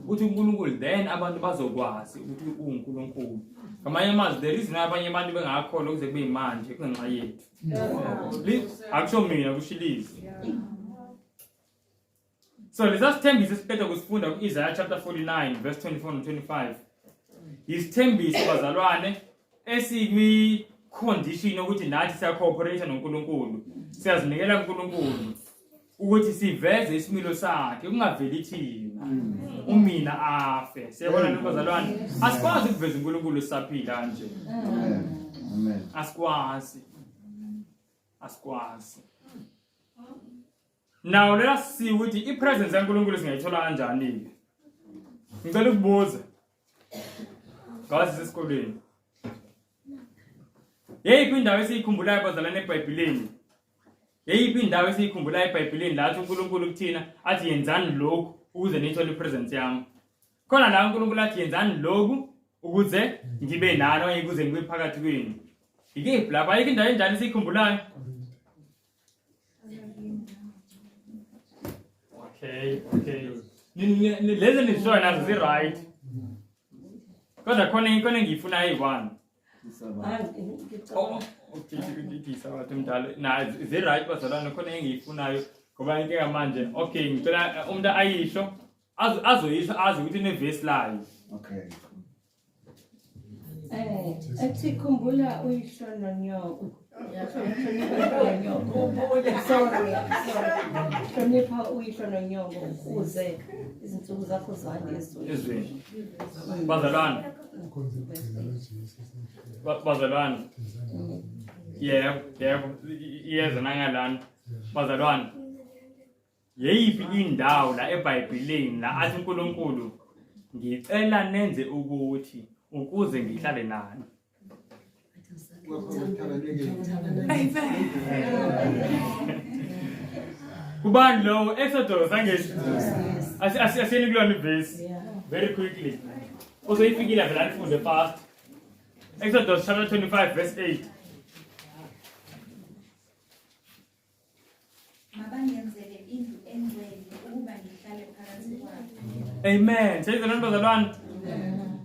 uthi uNkulunkulu then abantu bazokwazi ukuthi uNkulunkulu ngamanye amazwi there is abanye abantu bengakholwa ukuze kube manje kungenxa yethu akusho mina kushilizi so lesasithembisa siqeda kusifunda ku-Isaiah chapter 49 verse 24 and 25 isithembiso bazalwane esikwi-condition ukuthi nathi siya-cooperate noNkulunkulu siyazinikela kuNkulunkulu ukuthi siveze isimilo sakhe kungaveli thina umina afe siyabona lo bazalwane asikwazi ukuveza uNkulunkulu sisaphila kanje Amen. asikwazi now let us see ukuthi ipresence kaNkulunkulu singayithola kanjani ngicela ukubuza ngazi sesikoleni yeyiphi indawo esiyikhumbulayo bazalwane eBhayibhelini yeyiphi indawo esiyikhumbulayo eBhayibhelini lathi uNkulunkulu kuthina athi yenzani lokhu ukuze nithole ipresence yami khona la uNkulunkulu athi yenzani lokhu ukuze ngibe nani okanye ukuze ngibe phakathi kwenu ikephi lapha ayikho indawo enjani esiyikhumbulayo okay lezi nizishoyo nazo zi-right kodwa khona engiyifuna eyi-1 zi-right bazalwane khona engiyifunayo ngoba inkinga manje okay ngicela umuntu ayisho azoyisho azi ukuthi nevesi layo Okay. ethi khumbula uyihlo nonyoko hlonipha uyihlo nonyoko ukuze izinsuku zakho zande ezweni bazalwane bazalwane yebo yeza nangalana bazalwane yeyiphi indawo la eBhayibhelini la athi uNkulunkulu ngicela nenze ukuthi ukuze ngihlale nani kubani lo Exodus angethi asiyeni kulona verse very quickly uzoyifikile vela nifunde fast Exodus chapter 25 verse 8 Mabangenzele indlu engcwele ukuba ngihlale phakathi kwabo. amen sayizana bazalwane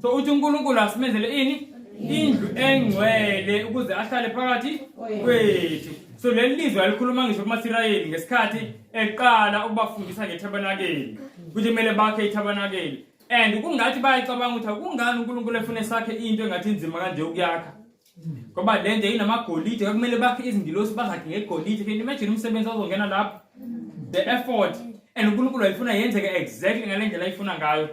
so uthi uNkulunkulu asimenzele ini indlu engcwele ukuze ahlale phakathi kwethu so leli lizwe alikhuluma ngisho kumaSirayeli ngesikhathi eqala ukubafundisa ngeTabernacle ukuthi kumele bakhe iTabernacle and kungathi bayacabanga ukuthi kungani uNkulunkulu efuna esakhe into engathi inzima kanje ukuyakha ngoba le nto inamagolide kumele bakhe izingilosi bazakhe ngegolide can you imagine umsebenzi ozongena lapho the effort and uNkulunkulu ayifuna yenzeke exactly ngale ndlela ayifuna ngayo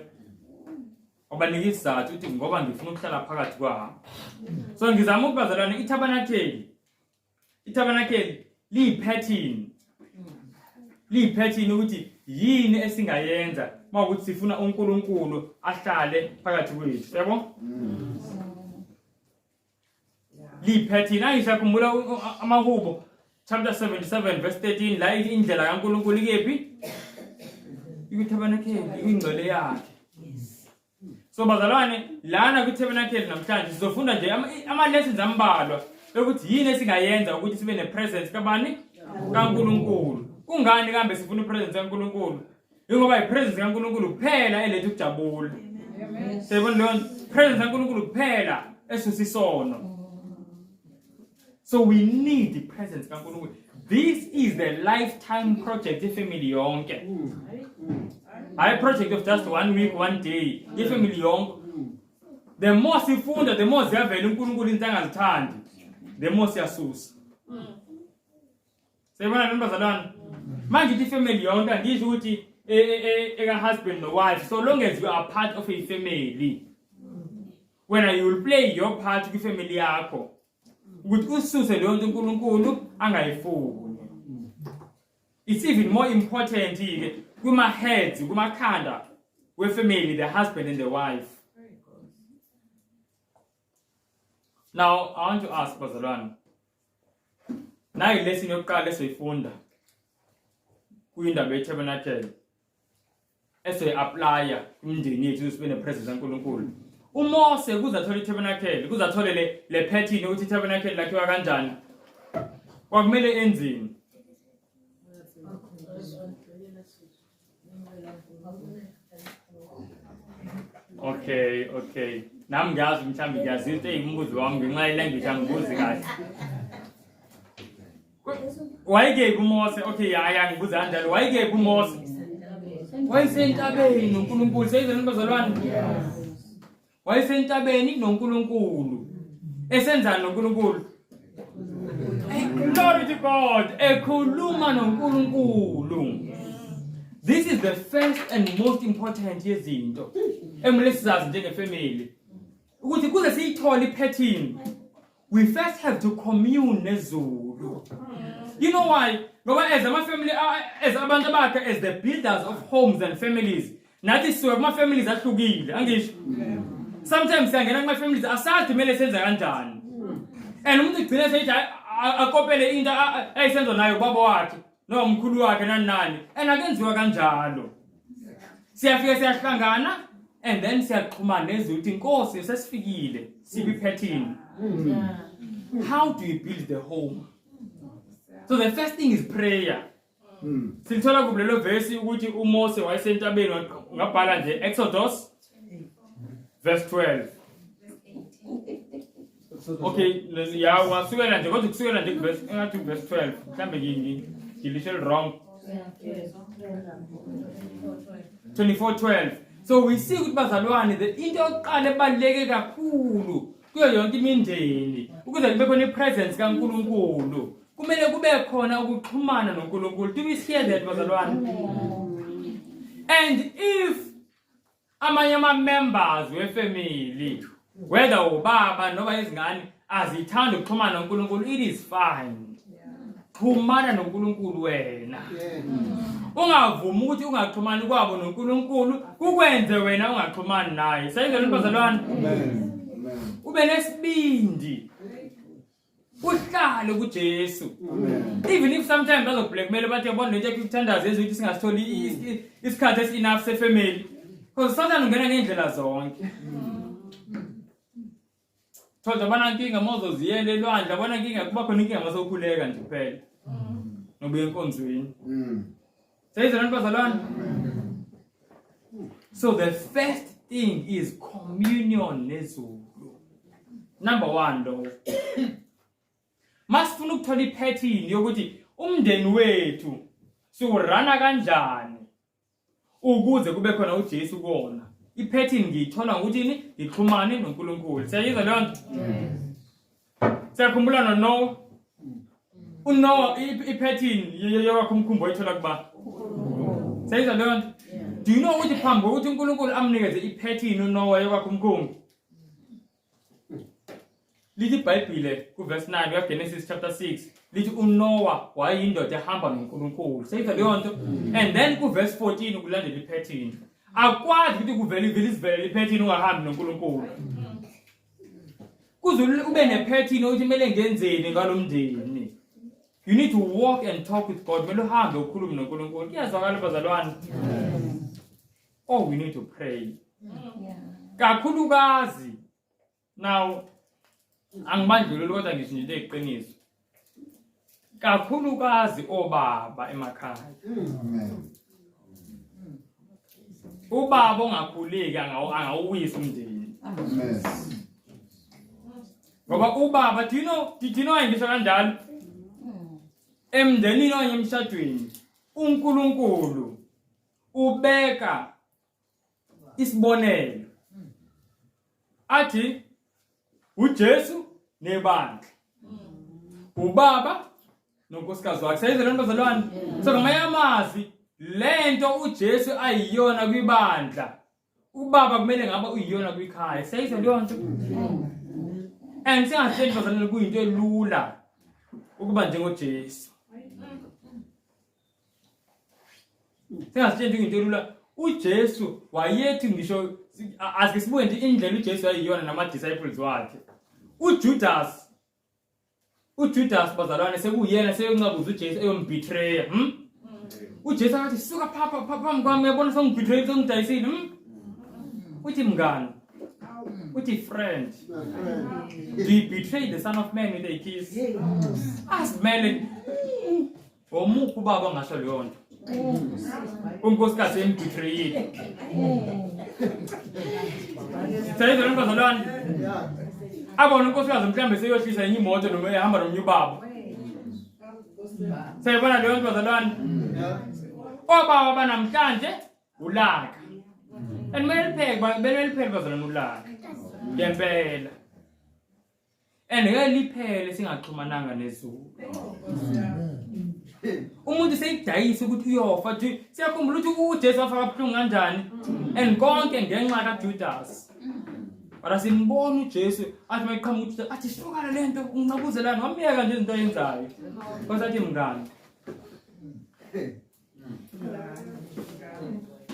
obanika isizathu uthi ngoba ngifuna ukuhlala phakathi kwabo so ngizama ukubazalana iTabernacle liyi-pattern ukuthi yini esingayenza mawukuthi sifuna uNkulunkulu ahlale phakathi kwethu yabo liyi-pattern ayisakhumbula amahubo chapter 77 verse 13 la ithi indlela kaNkulunkulu ikephi iKuTabernacle ingcwele yakhe so bazalwane lana kwiTabernacle namhlanje sizofunda nje ama-lessons ambalwa ukuthi yini esingayenza ukuthi sibe nepresence kabani kaNkulunkulu kungani kambe sifuna ipresence kaNkulunkulu ingoba ipresence kaNkulunkulu kuphela eletha ukujabula siyabona leyo presence kaNkulunkulu kuphela esusisono so we need the presence kaNkulunkulu this is the lifetime project ifamily yonke a project of just 1 week 1 day ifamily yonke the more sifunda the more ziyavela uNkulunkulu into angazithandi the more siyasusa siyabona bazalwane manje ithi family yonke ngisho ukuthi eka husband no wife so long as you are part of a family when you will play your part kwi family yakho ukuthi ususe leyo nto uNkulunkulu angayifuni It's even more important kuma-heads, kumakhanda we-family, the husband and the wife. Now, I want to ask bazalwane. Now lesson yokuqala esizoyifunda kuyindaba ye-tabernacle esizoyi-aplya kumndeni yethu sibe ne-presence kaNkulunkulu. uMose kuzathola i-tabernacle, kuzathole le pattern ukuthi i-tabernacle lakhiwa kanjani. Kwakumele enzini? Okay. Nami ngiyazi mhlawumbe ngiyazizwa umbuzo wami ngenxa ye-language angibuzi kahle. Wayekephi uMose? Okay, haya ngibuza kanjalo. Wayekephi uMose? Wayesentabeni noNkulunkulu. Seyizweni bazalwane? Wayesentabeni noNkulunkulu. Esenzani noNkulunkulu? Glory to God. Ekhuluma noNkulunkulu. This is the first and most important yezinto emele sizazi njengefamily. Ukuthi kuze siyithole ipattern, we first have to commune neZulu. You know why? Ngoba as ama-family, as abantu abakhe, as the builders of homes and families, nathi sisuke kuma-families ahlukile, angisho? Sometimes siyangena kuma-families asazi kumele senze kanjani. And umuntu ugcina seyithi akopele into ayisenzo nayo ubaba wakhe noma umkhulu wakhe nani and akenziwa kanjalo. Siyafika siyahlangana and then siyaxhumana neZulu ukuthi inkosi sesifikile sikwi-pattern. How do you build the home? So the first thing is prayer. Sithola kulelo verse ukuthi uMose wayesentabeni ngabhala nje Exodus verse 12. Okay, ya wasukela nje kodwa kusukela nje verse engathi verse 12. Mhlambe ngilishe wrong. 24:12. So we see ukuthi bazalwane the into yokuqala ebaluleke kakhulu kuyo yonke imindeni ukuze kube khona ipresence kaNkulunkulu. Kumele kube khona ukuxhumana noNkulunkulu. Do we hear that bazalwane? And if amanye ama-members we-family, whether ubaba noma izingane azithanda ukuxhumana noNkulunkulu, it is fine. Xhumana noNkulunkulu wena. Ungavumi ukuthi ungaxhumani kwabo noNkulunkulu kukwenze wena ungaxhumani naye. Sayizwe bazalwane? Amen. Ube nesibindi. Uhlale kuJesu. Even if sometimes bazoblackmail bathi yabona lento ekuthandaza ezokuthi singasitholi isikhathi enough se-family. Because Satan ungena ngendlela zonke. Thola bana inkinga mozoziyele elwandle, bona inkinga kuba khona inkinga masokhuleka nje kuphela. Nobuye enkonzweni. Sayizwe bazalwane? So the first thing is communion neZulu. Number 1 though. Masifuna ukuthola ipattern yokuthi umndeni wethu siurana kanjani ukuze kube khona uJesu kuona. Ipattern ngiyithola ukuthi ngixhumane noNkulunkulu. Siyayizwa leyo nto? Siyakhumbula noNoah. uNoah ipattern yokwakha umkhumbi oyithola kuba. Siyayizwa leyo nto? Do you know ukuthi phambi kokuthi uNkulunkulu amnikeze ipattern uNoah yokwakha umkhumbi? Lithi iBhayibhile ku verse 9 ya Genesis chapter 6 lithi uNoah wayeyindoda ehamba noNkulunkulu. Sayizwa leyo nto? And then ku verse 14 kulandela ipattern. Akwazi ukuthi kuvele ipattern ungahambi noNkulunkulu. Kuze ube nepattern ukuthi kumele ngenzeni ngalomndeni. You need to walk and talk with God. Kumele uhambe ukhulume noNkulunkulu. Kuyazwakala bazalwane? Oh, we need to pray. Kakhulukazi. Now angibandlululi kodwa ngisho nje leqiniso. Kakhulukazi obaba emakhaya. Amen. Ubaba ongakhuleki angawuyisa umndeni. Amen. Ngoba ubaba dino ngisho kanjalo. Emndenini onye emshadweni uNkulunkulu ubeka isibonelo. Athi uJesu nebandla. Ubaba nonkosikazi wakhe. Sayizwe lento bazalwane? So ngamanye amazwi lento uJesu ayiyona kwibandla. Ubaba kumele ngaba uyiyona kwikhaya. Sayizwe leyo nto? And singahleli bazalwane kuyinto elula ukuba njengoJesu. Sengasitshela into elula uJesu wayethi ngisho asike sibuye nje indlela uJesu ayiyona nama disciples wakhe. uJudas bazalwane sekuyena seyencabuza uJesu eyombetray. uJesu athi suka papa mkwami uyabona sengibetray sengidayisile. Uthi mngani. Uthi friend. Do you betray the Son of Man with a kiss? Ask Mele. Omuphi ubaba ngasho leyo nto? Unkosikazi embetray. Sithathe lo bazalwane. Abona unkosikazi mhlambe seyohlisa enye imoto noma ehamba nomnye ubaba. Sayibona leyo nto bazalwane. Obaba banamhlanje ulaka. Enimelipheke bazalwane ulaka. Ngempela. Ngeliphele singaxhumananga nezulu. Umuntu seyidayisa ukuthi uyofa nje siyakhumbula ukuthi uJesu wafaka ubuhlungu kanjani konke ngenxa kaJudas. Bara simbona uJesu athi mayiqhamuka ukuthi athi sukala lento ungabuzelana ngamiyeka nje izinto ayenzayo. Kwasathi mngani.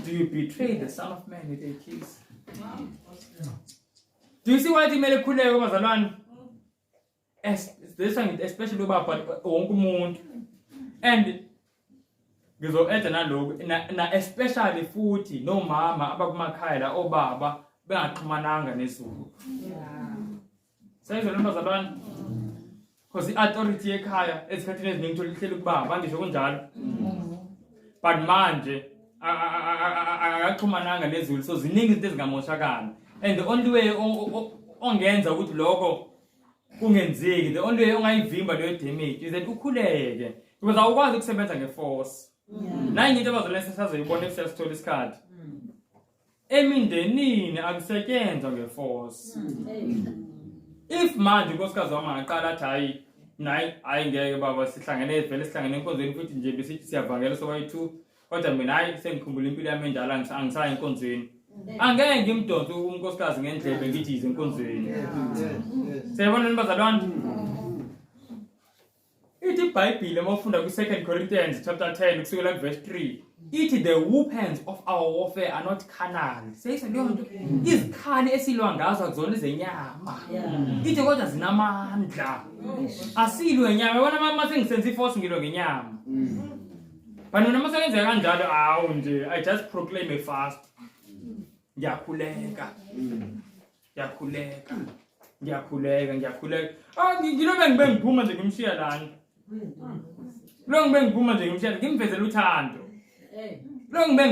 Do you betray the Son of Man with a kiss? Do you see why kumele khuleke bazalwane? Especially ubaba wonke umuntu. And ngizo-add nalokho na especially futhi nomama abakumakhaya la obaba bengaxhumananga nezulu. Sayizona bazalwane. Because i-authority ekhaya esikhathini eziningi tolihleli kubaba ngisho kunjalo. But manje akaxhumananga nezulu so ziningi izinto ezingamoshakala. And the only way ongenza ukuthi lokho kungenzeki, the only way ongayivimba leyo damage is that ukhuleke. Because awukwazi ukusebenza ngeforce. Nayi into abazalwane sazoyibona sesithola isikhathi. Emindenini akusetshenzwa ngeforce. If manje unkosikazi wami angaqala athi hayi nayi ayingeke baba sihlangene vele sihlangene enkonzweni futhi nje besithi siyavangela sobayi2 kodwa mina hayi sengikhumbula impilo yami endala angisaya enkonzweni. Angeke ngimdonse unkosikazi ngendlebe ngithi ize enkonzweni. Siyabona nibazalwane? Ithi iBhayibheli mawufunda ku2 Corinthians chapter 10 kusukela verse 3 ithi the weapons of our warfare are not carnal. Seyise leyo nto izikhali esilwa ngazo akuzona izenyama. Ithi kodwa zinamandla. Asilwe ngenyama. Yabona mama sengisenza iforce ngilwa ngenyama. Bani noma seyenza kanjalo awu nje I just proclaim a fast. Ngiyakhuleka. Ngilobe ngibe ngiphuma nje ngimshiya lana. Lo ngibe ngiphuma nje ngimshiya ngimvezela uthando. Lo ngibe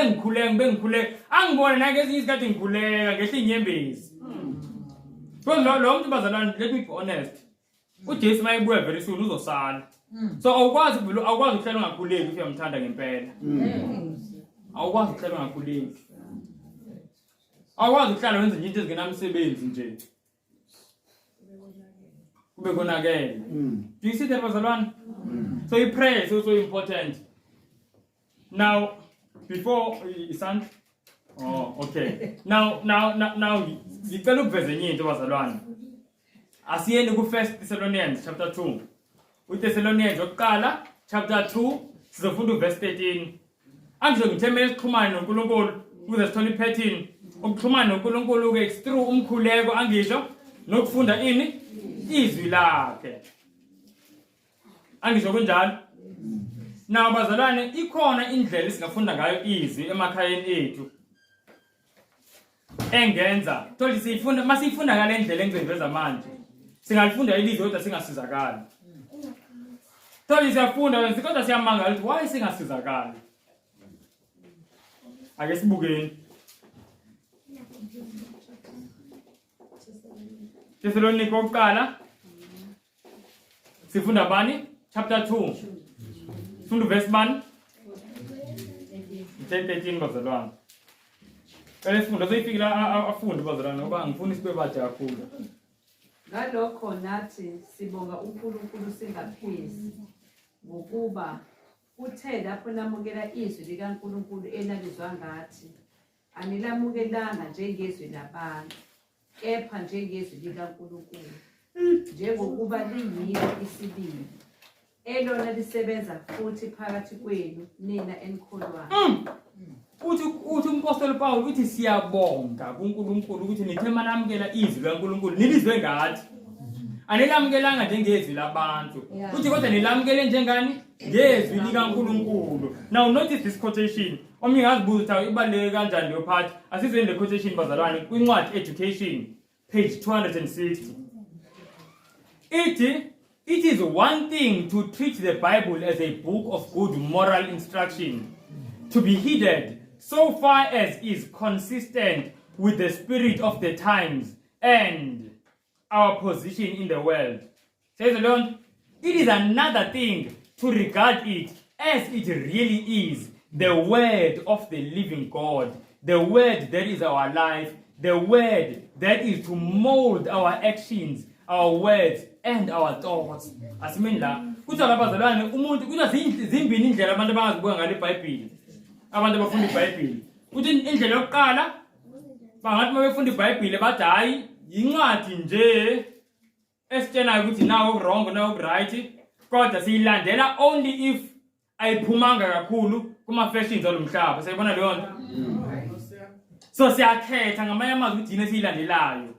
ngikhuleka. Angibone na ngezinye isikhathi ngikhuleka ngehla inyembezi. Lo muntu bazalwane let me be honest. uJesu mayebuya very soon uzosala. So awukwazi ukuhlala ungakhuleki if uyamthanda ngempela. Awukwazi ukuhlala ungakhuleki. Awukwazi ukuhlala wenza into ezingenamsebenzi nje. Kube konakele. Do you see that bazalwane? So you pray is also important. Now before son. Oh, okay. Now ngicela ukuveza enye into bazalwane. Asiyeni ku 1 Thessalonians chapter 2. uThessalonians oqala chapter 2 sizofunda verse 13. Angisho ngithemele isixhumane noNkulunkulu ukuze sithole ipattern. Ukuxhumana noNkulunkulu ke through umkhuleko angisho nokufunda ini izwi lakhe. Angisho kunjalo. Now bazalwane ikhona indlela esingafunda ngayo izwi emakhayeni ethu. Engenza tothi sifunda masifunda ngale ndlela engiziveza manje. Singalifunda ilizwi kodwa singasizakali. Tothi siyafunda kodwa siyamangala ukuthi why singasizakali. Ake sibukeni. Thessalonica oqala sifunda bani? Chapter 2. Sifunda verse 1. 13 bazalwane. Sifunda soyifikela afunde bazalwane ngoba ngifuna isibe bathi kakhulu. Ngalokho nathi sibonga uNkulunkulu singaphezi ngokuba uthe lapho namukela izwi likaNkulunkulu elalizwa ngathi anilamukelanga njengezwi labantu kepha njengezwi likaNkulunkulu njengokuba liyilo isibili elona lisebenza futhi phakathi kwenu nina enikholwayo. Uthi umpostoli Paul uthi siyabonga kuNkulunkulu ukuthi nithe manamukela izwi laNkulunkulu nilizwe ngathi. Anilamukelanga njengezwi labantu. Uthi kodwa nilamukele njengani? Ngezwi likaNkulunkulu. Now notice this quotation. Omnye ngazibuza ukuthi ibaleke kanjani leyo part. Asizweni le quotation bazalwane kwincwadi Education page 260. It is one thing to treat the Bible as a book of good moral instruction, to be heeded so far as is consistent with the spirit of the times and our position in the world. Says the Lord, it is another thing to regard it as it really is, the word of the living God, the word that is our life, the word that is to mold our actions, our words, and our thoughts. Asimeni la, kuthiwa labazalwane umuntu kuthiwa zimbini indlela abantu abangazibuka ngale iBhayibheli. Abantu abafunda iBhayibheli. Kuthi indlela yokuqala bangathi mabefunda iBhayibheli bathi hayi incwadi nje esitshena ukuthi nawo wrong nawo right, kodwa siyilandela only if ayiphumanga kakhulu kuma fashions alomhlaba. Sayibona leyo nto? So siyakhetha ngamanye amazwi ukuthi yini siyilandelayo.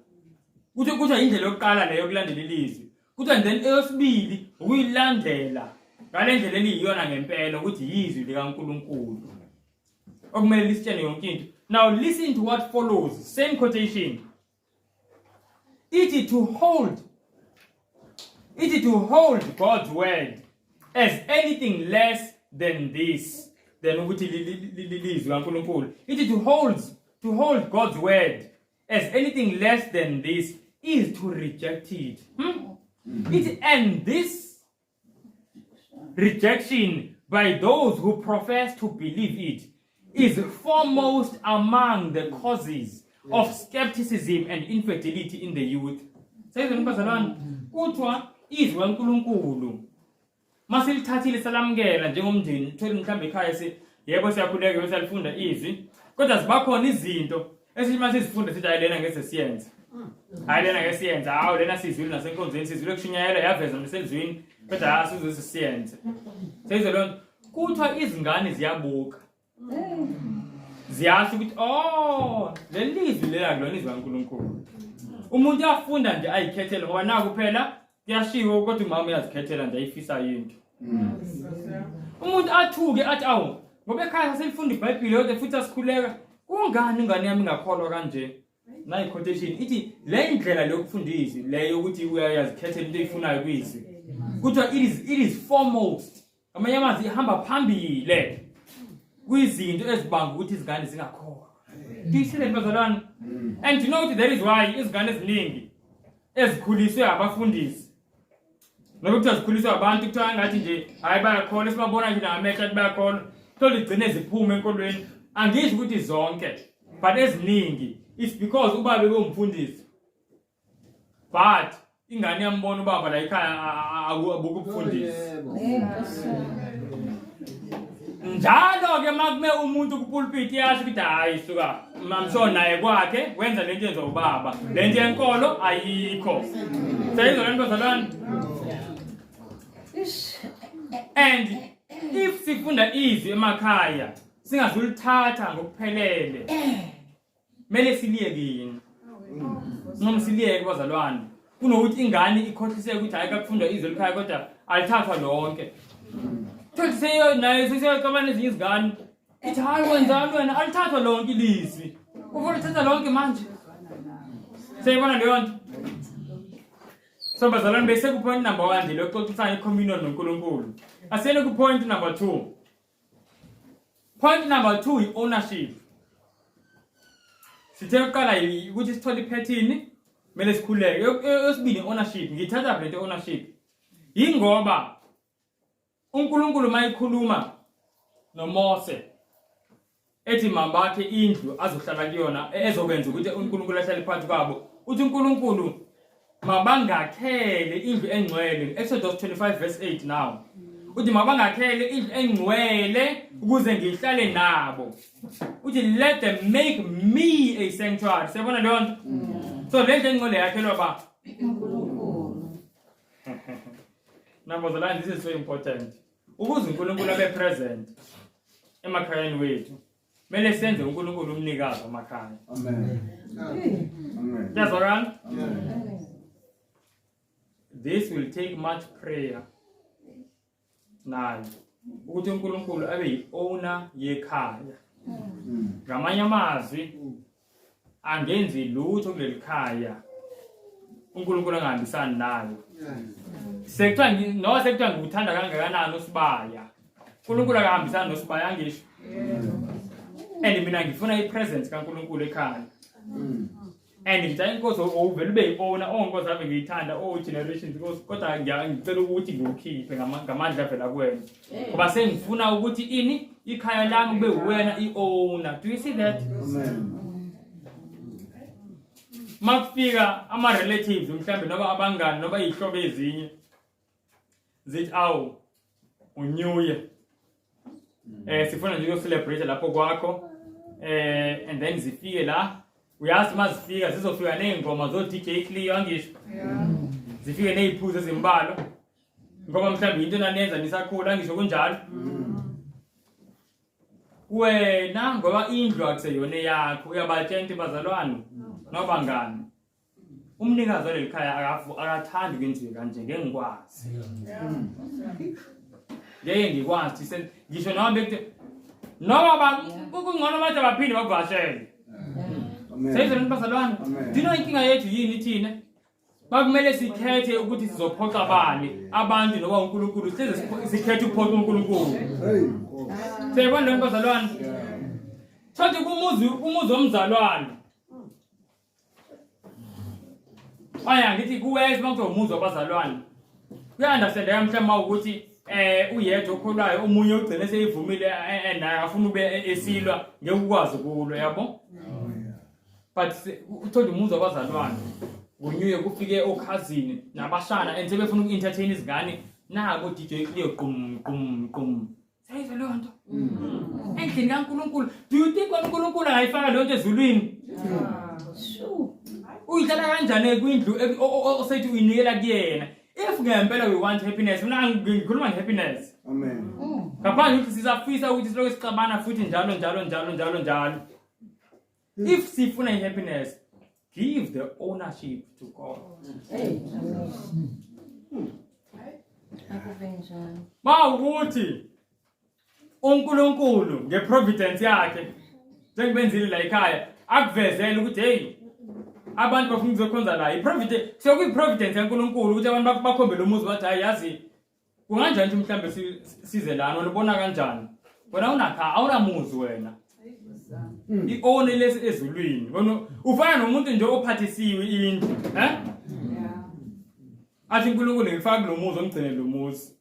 Kuthiwa indlela yokuqala leyo yokulandela ilizwi. Kuthiwa then eyosibili ukuyilandela ngale ndlela eliyiyona ngempela ukuthi yizwi likaNkulunkulu. Okumele lisitshene yonke into. Now listen to what follows. Same quotation. It is to hold God's word as anything less than this. Then ukuthi lizwi kaNkulunkulu. It is to hold God's word as anything less than this is to reject it. And this rejection by those who profess to believe it is foremost among the causes of skepticism and infidelity in the youth. Says the bazalwane, kuthiwa izwi kaNkulunkulu masilithathile salamukela njengomndeni uthole mhlambe ekhaya yebo siyakhuleka bese salifunda izwi, kodwa zibakhona izinto esithi masizifunda sithi ayilena ngesesiyenza. Ayilena ngesiyenza, hawo lena sizwile nasenkonzweni sizwile kushunyayela yaveza nesezwini, kodwa asizwe sisiyenza. Says the Lord, kuthiwa izingane ziyabuka. Ziyasho ukuthi lelizwi lelakho izwi kaNkulunkulu. Umuntu uyafunda nje ayikhethele ngoba naku phela kuyashiwo kodwa umama uyazikhethela nje ayifisa into. Umuntu athuke athi ngoba ekhaya selifunda iBhayibheli kodwa futhi asikhuleka kungani ingane yami ingakholwa kanje. Nayi quotation ithi le ndlela lokufundisa leyo ukuthi uyazikhethela into oyifunayo kwizwi. Kuthiwa it is foremost. Amanye amazwi ihamba phambili kwizinto ezibanga ukuthi izingane zingakholwa. Do you see that bazalwane? And you know that is why izingane eziningi ezikhuliswe abafundisi. Nokuthiwa zikhuliswe abantu kuthiwa ngathi nje hayi bayakholwa sibabona nje ngamehlo athi bayakholwa. Thole igcine ziphume enkolweni. Angisho ukuthi zonke, but eziningi it's because ubaba bengumfundisi. But ingane yambona ubaba la ekhaya abuku ubufundisi. Njalo ke makume umuntu kupulpit yasho ukuthi hayi suka mamsho naye kwakhe wenza lento yenza ubaba, lento yenkolo ayikho. Sayizwa lento bazalwane. And if sifunda izwi emakhaya singazulithatha ngokuphelele, mele siliyekini. Noma siliyeke bazalwane. Kunokuthi ingane ikhohliseke ukuthi hayi kakufunda izwi ekhaya kodwa alithathwa lonke. Thothi seyo naye sisiyaqabana ezinye izingane. Ithi hayi wenzani wena alithathwa lonke ilizwi. Ufuna uthatha lonke manje. Sayibona leyo nto. So bazalwane bese ku point number 1 nje lokuxoxisana icommunion noNkulunkulu. Asene ku point number 2. Point number 2 is ownership. Sithe uqala ukuthi sithole iphethini mele sikhuleke. Yesibini ownership. Ngithatha lento ownership. Yingoba uNkulunkulu mayikhuluma noMose ethi mambakhe indlu azohlala kuyona ezokwenza ukuthi uNkulunkulu ahlale phakathi kwabo. Uthi uNkulunkulu mabangakhele indlu engcwele. Exodus 25 verse 8 now. Uthi mabangakhele indlu engcwele ukuze ngihlale nabo. Uthi let them make me a sanctuary. Sebona leyo nto. So le ndlu engcwele yakhelwa ba uNkulunkulu. Number the line, this is so important. Ukuze uNkulunkulu abe present emakhayeni wethu. Mele senze uNkulunkulu umnikazi wamakhaya. Amen. Amen. Yazwakala? Amen. This will take much prayer. Nayo ukuthi uNkulunkulu abe yi-owner yekhaya. Ngamanye amazwi angenzi lutho kuleli khaya uNkulunkulu angahambisani nayo. Sekuthiwa ngikuthanda kangakanani uSibaya. uNkulunkulu akahambisani noSibaya ngisho. And mina ngifuna ipresence kaNkulunkulu ekhaya. And ngithatha inkosi ovela ube yi-owner onkosi ave ngiyithanda generations kodwa ngicela ukuthi ngiwukhiphe ngamandla avela kuwena. Ngoba sengifuna ukuthi ini ikhaya lami kube wena i-owner. Do you see that? Amen. Makufika ama-relatives mhlambe noba abangani noba ihlobo ezinye zithi awu uNew Year. Sifuna nje ukuyocelebrate lapho kwakho. And then zifike la uyazi mazifika zizofika nezingoma zo DJ Cleo ngisho. Zifike neziphuzo ezimbalo. Ngoba mhlambe into nanenza nisakhula ngisho kunjalo. Wena ngoba indlu akuseyona yakho uyabatshela bazalwane nobangani. Umnikazi waleli khaya akathandi kwenziwe kanje ngeke ngikwazi. Ngeke ngikwazi ngisho noma bekuthe noma kungcono bathi abaphinde bakuvashele. Seyizona bazalwane. Dino inkinga yethu yini thina? Bakumele sikhethe ukuthi sizophoxa abani abantu noba uNkulunkulu sikhethe ukuphoxa uNkulunkulu. Seyibona lo bazalwane. Thathe kumuzi womzalwane. Aya ngithi kuwese bakuthiwa umuzi wabazalwane. Kuya-understandeka mhlawumbe ukuthi uyedwa okholayo omunye ugcine seyivumile naye afuna ube esilwa ngeke ukwazi kulo yabo. But uthole umuzi wabazalwane. NgoNew kufike okhazini nabashana and sebefuna uku-entertain izingane nabo DJ Cleo qum. Seyizwe leyo nto. Endlini kaNkulunkulu. Do you think uNkulunkulu angayifaka leyo nto ezulwini? Sure. Uyidlala kanjani kwindlu osethi uyinikela kuyena? If ngempela we want happiness, mina ngikhuluma ngehappiness. Amen. Ngaphandle ukuthi sizafisa ukuthi siloke sixabana futhi njalo. If sifuna ihappiness, give the ownership to God. Mawukuthi uNkulunkulu ngeprovidence yakhe njengibenzile la ekhaya akuvezele ukuthi hey abantu bafuna ukuzokhonza la iprovidence sokuyiprovidence yaNkulunkulu ukuthi abantu bakhombe lo muzi bathi hayi yazi kunganjani ukuthi mhlambe size lana ubona kanjani wena awunamuzi wena i-own lesi ezulwini wena ufana nomuntu nje ophathisiwe indlu athi uNkulunkulu ngifaka lo muzi ongcine lo muzi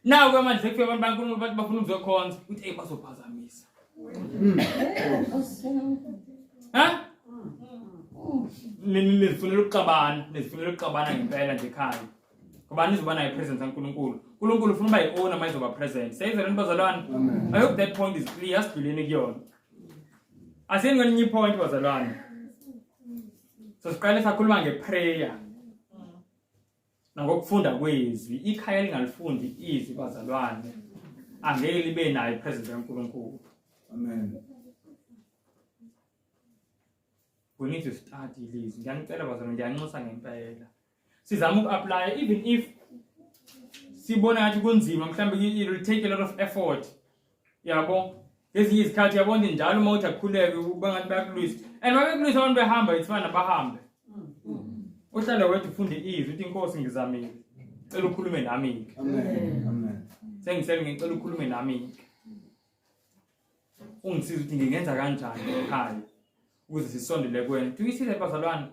nawe kwamanje sekufika abantu baNkulunkulu bathi bafuna ukuzokhonza uthi hey bazophazamisa nizifunela ukuxabana ngempela nje ekhaya ngoba nizoba nayo presence kaNkulunkulu. uNkulunkulu ufuna uba yi-owner uma izoba present. Seyizweleni bazalwane? I hope that point is clear. Asidluleni kuyona. Asiyeni kwelinye point bazalwane. So siqale sakhuluma ngeprayer nangokufunda kwezwi. Ikhaya lingalifundi izwi bazalwane angeke libe nayo presence kaNkulunkulu. Amen. We need to start this. Ngiyacela bazalwane ngiyanxusa ngempela. Sizama uku-apply even if sibona ngathi kunzima mhlambe it will take a lot of effort. Yabo. Ezinye izikhathi yabona njalo uma uthi akukhuleke ubangathi bayakulwisa. And bakulwisa abantu behamba it's fine abahambe. Uhlala wethu ufunde izwi uthi inkosi ngizamile. Cela ukhulume nami. Amen. Amen. Sengisele ngicela ukhulume nami. Ungisiza ukuthi ngingenza kanjani ekhaya ukuze sisondele kuwena. Do you see that bazalwane?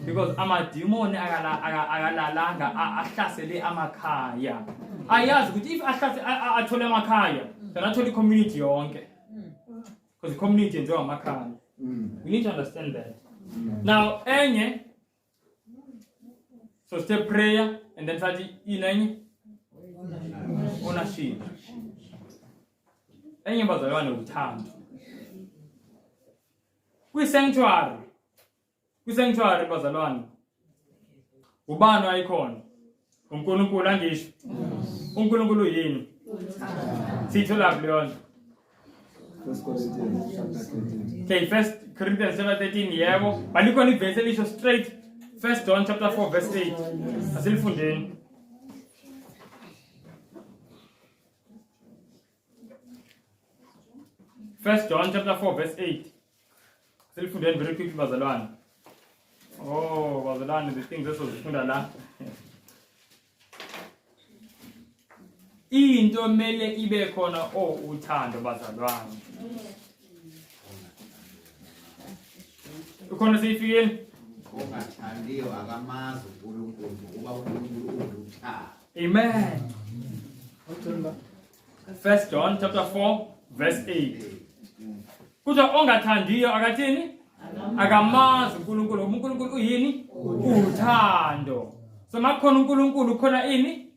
Because amademoni akalalanga ahlasele amakhaya. Ayazi ukuthi if ahlase athole amakhaya, then athole community yonke. Because the community enjoy amakhaya. We need to understand that. Now, enye so step prayer and then sathi inenye ownership. Enye bazalwane uthando. Kwi-sanctuary bazalwane ubani ayikhona uNkulunkulu angisho uNkulunkulu yini sithola kulona 1 Corinthians chapter 13. okay 1 Corinthians chapter 13 yebo balikho iverse elisho straight 1 John chapter 4 verse 8 asilifundeni 1 John chapter 4 verse 8 asilifundeni very quickly bazalwane bazalwane the things esizifunda la into mele ibe khona uthando bazalwane ukhona siyifikeni ongathandiyo akamazi uNkulunkulu ngoba uNkulunkulu uwuthando. Amen. 1 John chapter 4 verse 8 kuthiwa ongathandiyo akathini akamazi uNkulunkulu. uNkulunkulu uyini uthando. So makhona uNkulunkulu khona ini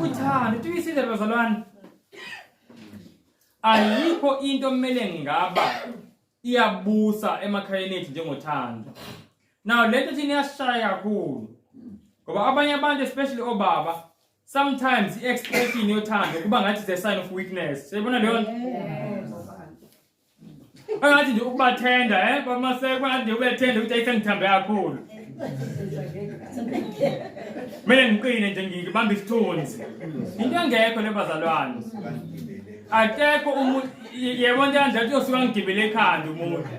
uthando. Tuyisile bazalwane ayikho into kumele ngaba iyabusa emakhayeni ethu njengothando. Now lento thina iyashaya kakhulu ngoba abanye abantu especially obaba sometimes i-expression yothando kuba ngathi it's a sign of weakness. Siyibona leyo nto? Angathi nje ukubathenda bamase kwanti ubethenda ukuthi ayisengithambe kakhulu. Mina ngiqine nje ngibamba isithunzi. Into engekho le bazalwane. Akekho umuntu yebo nje nje uyosuka ngigibele ekhanda umuntu.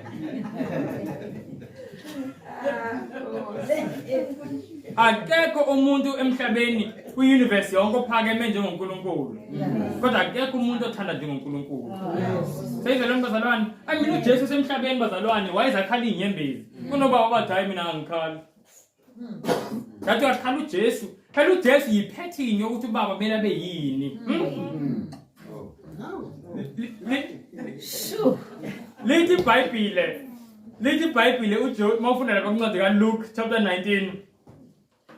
Akekho umuntu emhlabeni kwi-universe yonke ophakeme njengoNkulunkulu. Kodwa akekho umuntu othanda njengoNkulunkulu. Seyizelo bazalwane, mina uJesu semhlabeni bazalwane wayezakhala inyembezi. Kunoba abadayi mina ngikhala. Ngathi wakhala uJesu. Phela uJesu yipattern yokuthi ubaba bela beyini. Lithi iBhayibhile mawufunda lapha kuncwadi kaLuke chapter 19.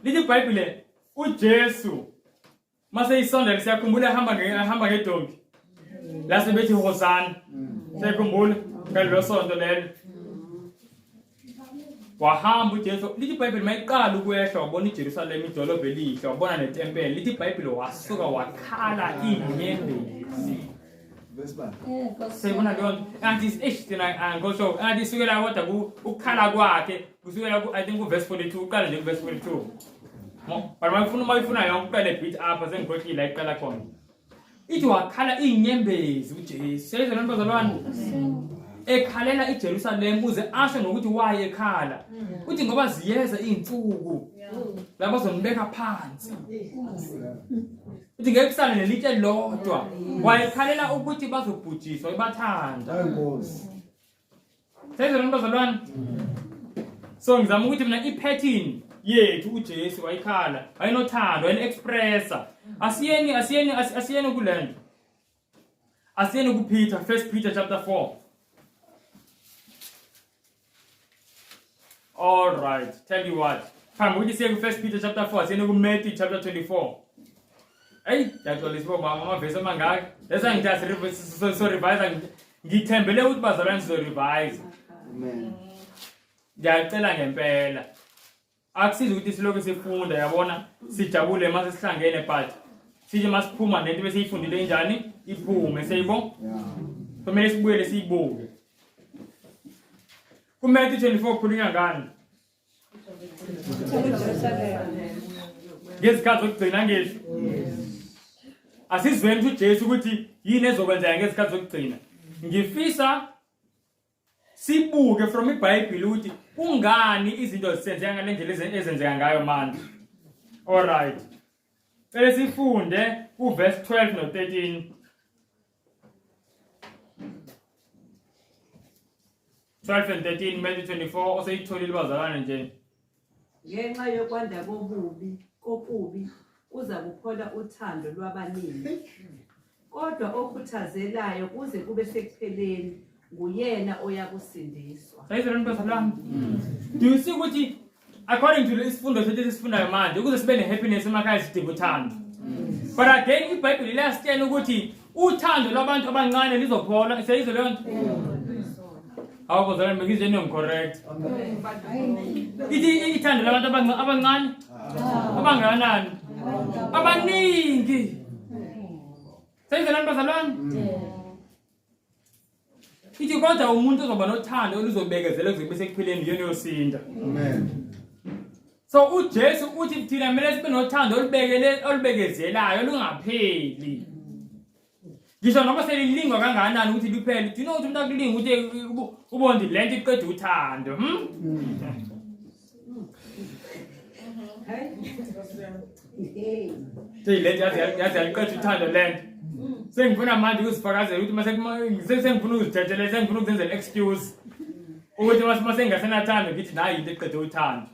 Lithi iBhayibhile uJesu mase isondela siyakhumbula hamba ngedonki. La sebethi Hosanna. Siyakhumbula ngalelo sonto lelo. Wahamba uJesu. Lithi iBhayibhile mayiqala ukwehla wabona iJerusalem idolobha elihle wabona netempele. Lithi iBhayibhile wasuka wakhala inyembezi. Siyibona leyo anti thina ngosho anti sukela kodwa ukukhala kwakhe kusukela I think uverse 42 uqala nje kuverse 42 mayifuna yonke uqale beat up sengikhohlile iqala khona ithi wakhala inyembezi uJesu. Seyizelo bazalwane ekhalela iJerusalem uze asho nokuthi waye ekhala uthi ngoba ziyeza izinsuku lapho zonibeka phansi uthi ngeke kusale nelitshe lodwa wayekhalela ukuthi bazobhujiswa ibathanda. Seyizelo bazalwane so ngizama ukuthi mina ipattern yethu uJesu wayikhala ayinothando ayine-expressa asiyeni kulento asiyeni kuPeter 1 Peter chapter 4. All right, tell you what. Phambi ukuthi siye ku1 Peter chapter 4 asiyeni kuMatthew chapter 24. Hey, yaqolisiwe mama verse mangaka. Lesa ngithi so revise ngithembele ukuthi bazalwane sizo revise. Amen. Ngiyacela ngempela. Akusizi ukuthi siloke sifunda yabona sijabule mase sihlangene but sije masiphuma nento bese ifundile njani iphume seyibona. Kumele sibuye siyibuke. kuMatthew 24 khulunywa ngani? Ngezikhathi zokugcina ngisho. Asizweni uJesu ukuthi yini ezokwenzeka ngezikhathi zokugcina. Ngifisa sibuke from iBhayibheli ukuthi kungani izinto zisenzeka ngalendlela ezenzeka ngayo manje. All right. Bese sifunde kuverse 12 no 13. And 13 Matthew 24 oseyitholile bazalwane nje. Ngenxa yokwanda kokubi kuza kuphola uthando lwabaningi. Kodwa okhuthazelayo kuze kube sekupheleni nguyena oyakusindiswa. Sayizelo bazalwane. Do you see ukuthi according to isifundo sethu esifundayo manje ukuze sibe nehappiness emakhaya sidinga uthando. But again iBhayibheli liyasitshela ukuthi uthando lwabantu abancane lizophola. Sayizelo nto. Awu bazalwane bekizwe correct. Ithando labantu abancane abanganani abaningi senzela bazalwane ithi kodwa umuntu ozoba nothando oluzobekezela kuze sekuphileni yena yosinda. Amen. So uJesu uthi thina kumele sibe nothando olubekezelayo lungapheli. Ngisho noma selilingwa kangakanani ukuthi liphele, do you know ukuthi umuntu akulinga ukuthi ubondi lento iqeda uthando. Lento yazi aliqeda uthando lento. Sengifuna manje ukuzifakazela ukuthi sengifuna ukuzithethela, sengifuna ukuzenzela excuse ukuthi mase ngingasenathando ngithi nayi into eqeda uthando.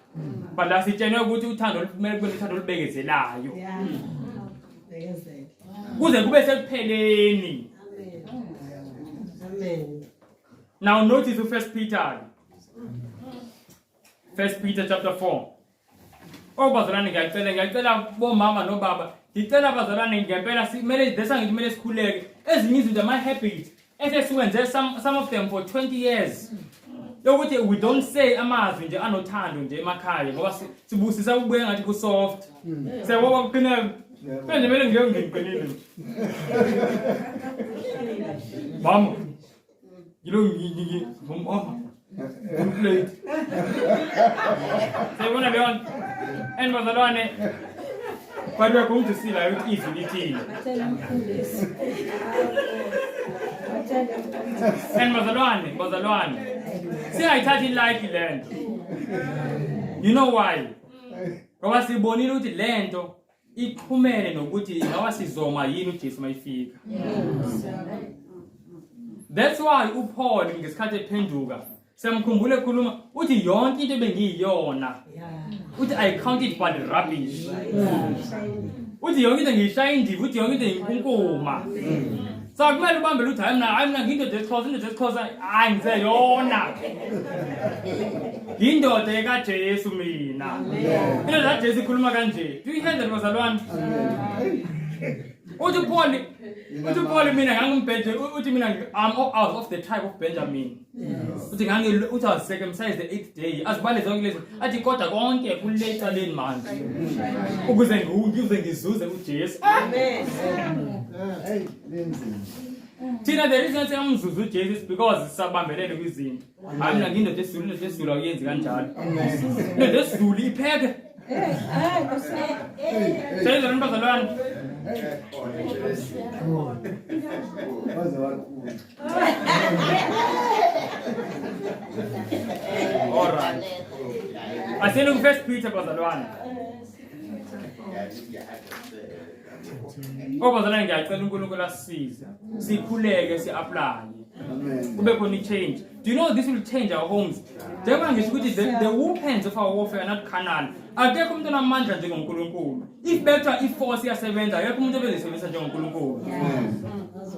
But la sitshene ukuthi uthando kumele kube uthando olubekezelayo. Kuze kube sekupheleni. Amen. Now notice First Peter chapter 4. Bazalwane ngiyacela bomama nobaba, ngicela bazalwane ngempela simele kumele sikhuleke. Ezinye izinto ama habits esesikwenze some of them for 20 years. Lokuthi we don't say amazwi nje anothando nje emakhaya ngoba sibusisa ukubuye ngathi ku soft. Sewaba kuqina manje kumele ngiqinile. Mama ngilongi mama plate. Sewona leon and bazalwane but we are going to see like it is eating. And bazalwane see ayithathi like lento. You know why? Ngoba sibonile ukuthi lento iqhumene nokuthi ngawa sizoma yini uJesu mayifika. That's why uPaul ngesikhathi ephenduka semkhumbule ekhuluma uthi yonke into ebengiyiyona uthi I count it but rubbish. Uthi yonke into ngishaya indiva, uthi yonke into inkunkuma. So kumele ubambe uthi hayi mina ngindoda esixhosa hayi ngiseyona. Indoda ekaJesu mina. Into kaJesu ikhuluma kanje. Do you hear that bazalwane? Uthi Paul mina ngangimbheje uthi mina I'm out of the tribe of Benjamin. Uthi uthi I was circumcised the 8th day. Asibale zonke lezi athi kodwa konke kuleta leni manje. Ukuze ngizuze uJesu. Amen. Hey, lenzi. Thina the reason siyamzuza uJesu is because sisabambelene kwizinto. Hayi mina ngindoda esizulu akuyenzi kanjalo. Into esizulu ipheke. Senzela bazalwane. All right. Asenu First Peter bazalwane. Bazalwane ngiyacela uNkulunkulu asisize. Sikhuleke si-apply. Kube khona i-change. Do you know this will change our homes? Njengoba ngisho ukuthi the weapons of our warfare are not carnal. Akekho umuntu onamandla njengoNkulunkulu. If better i-force iyasebenza, akekho umuntu obezisebenzisa njengoNkulunkulu.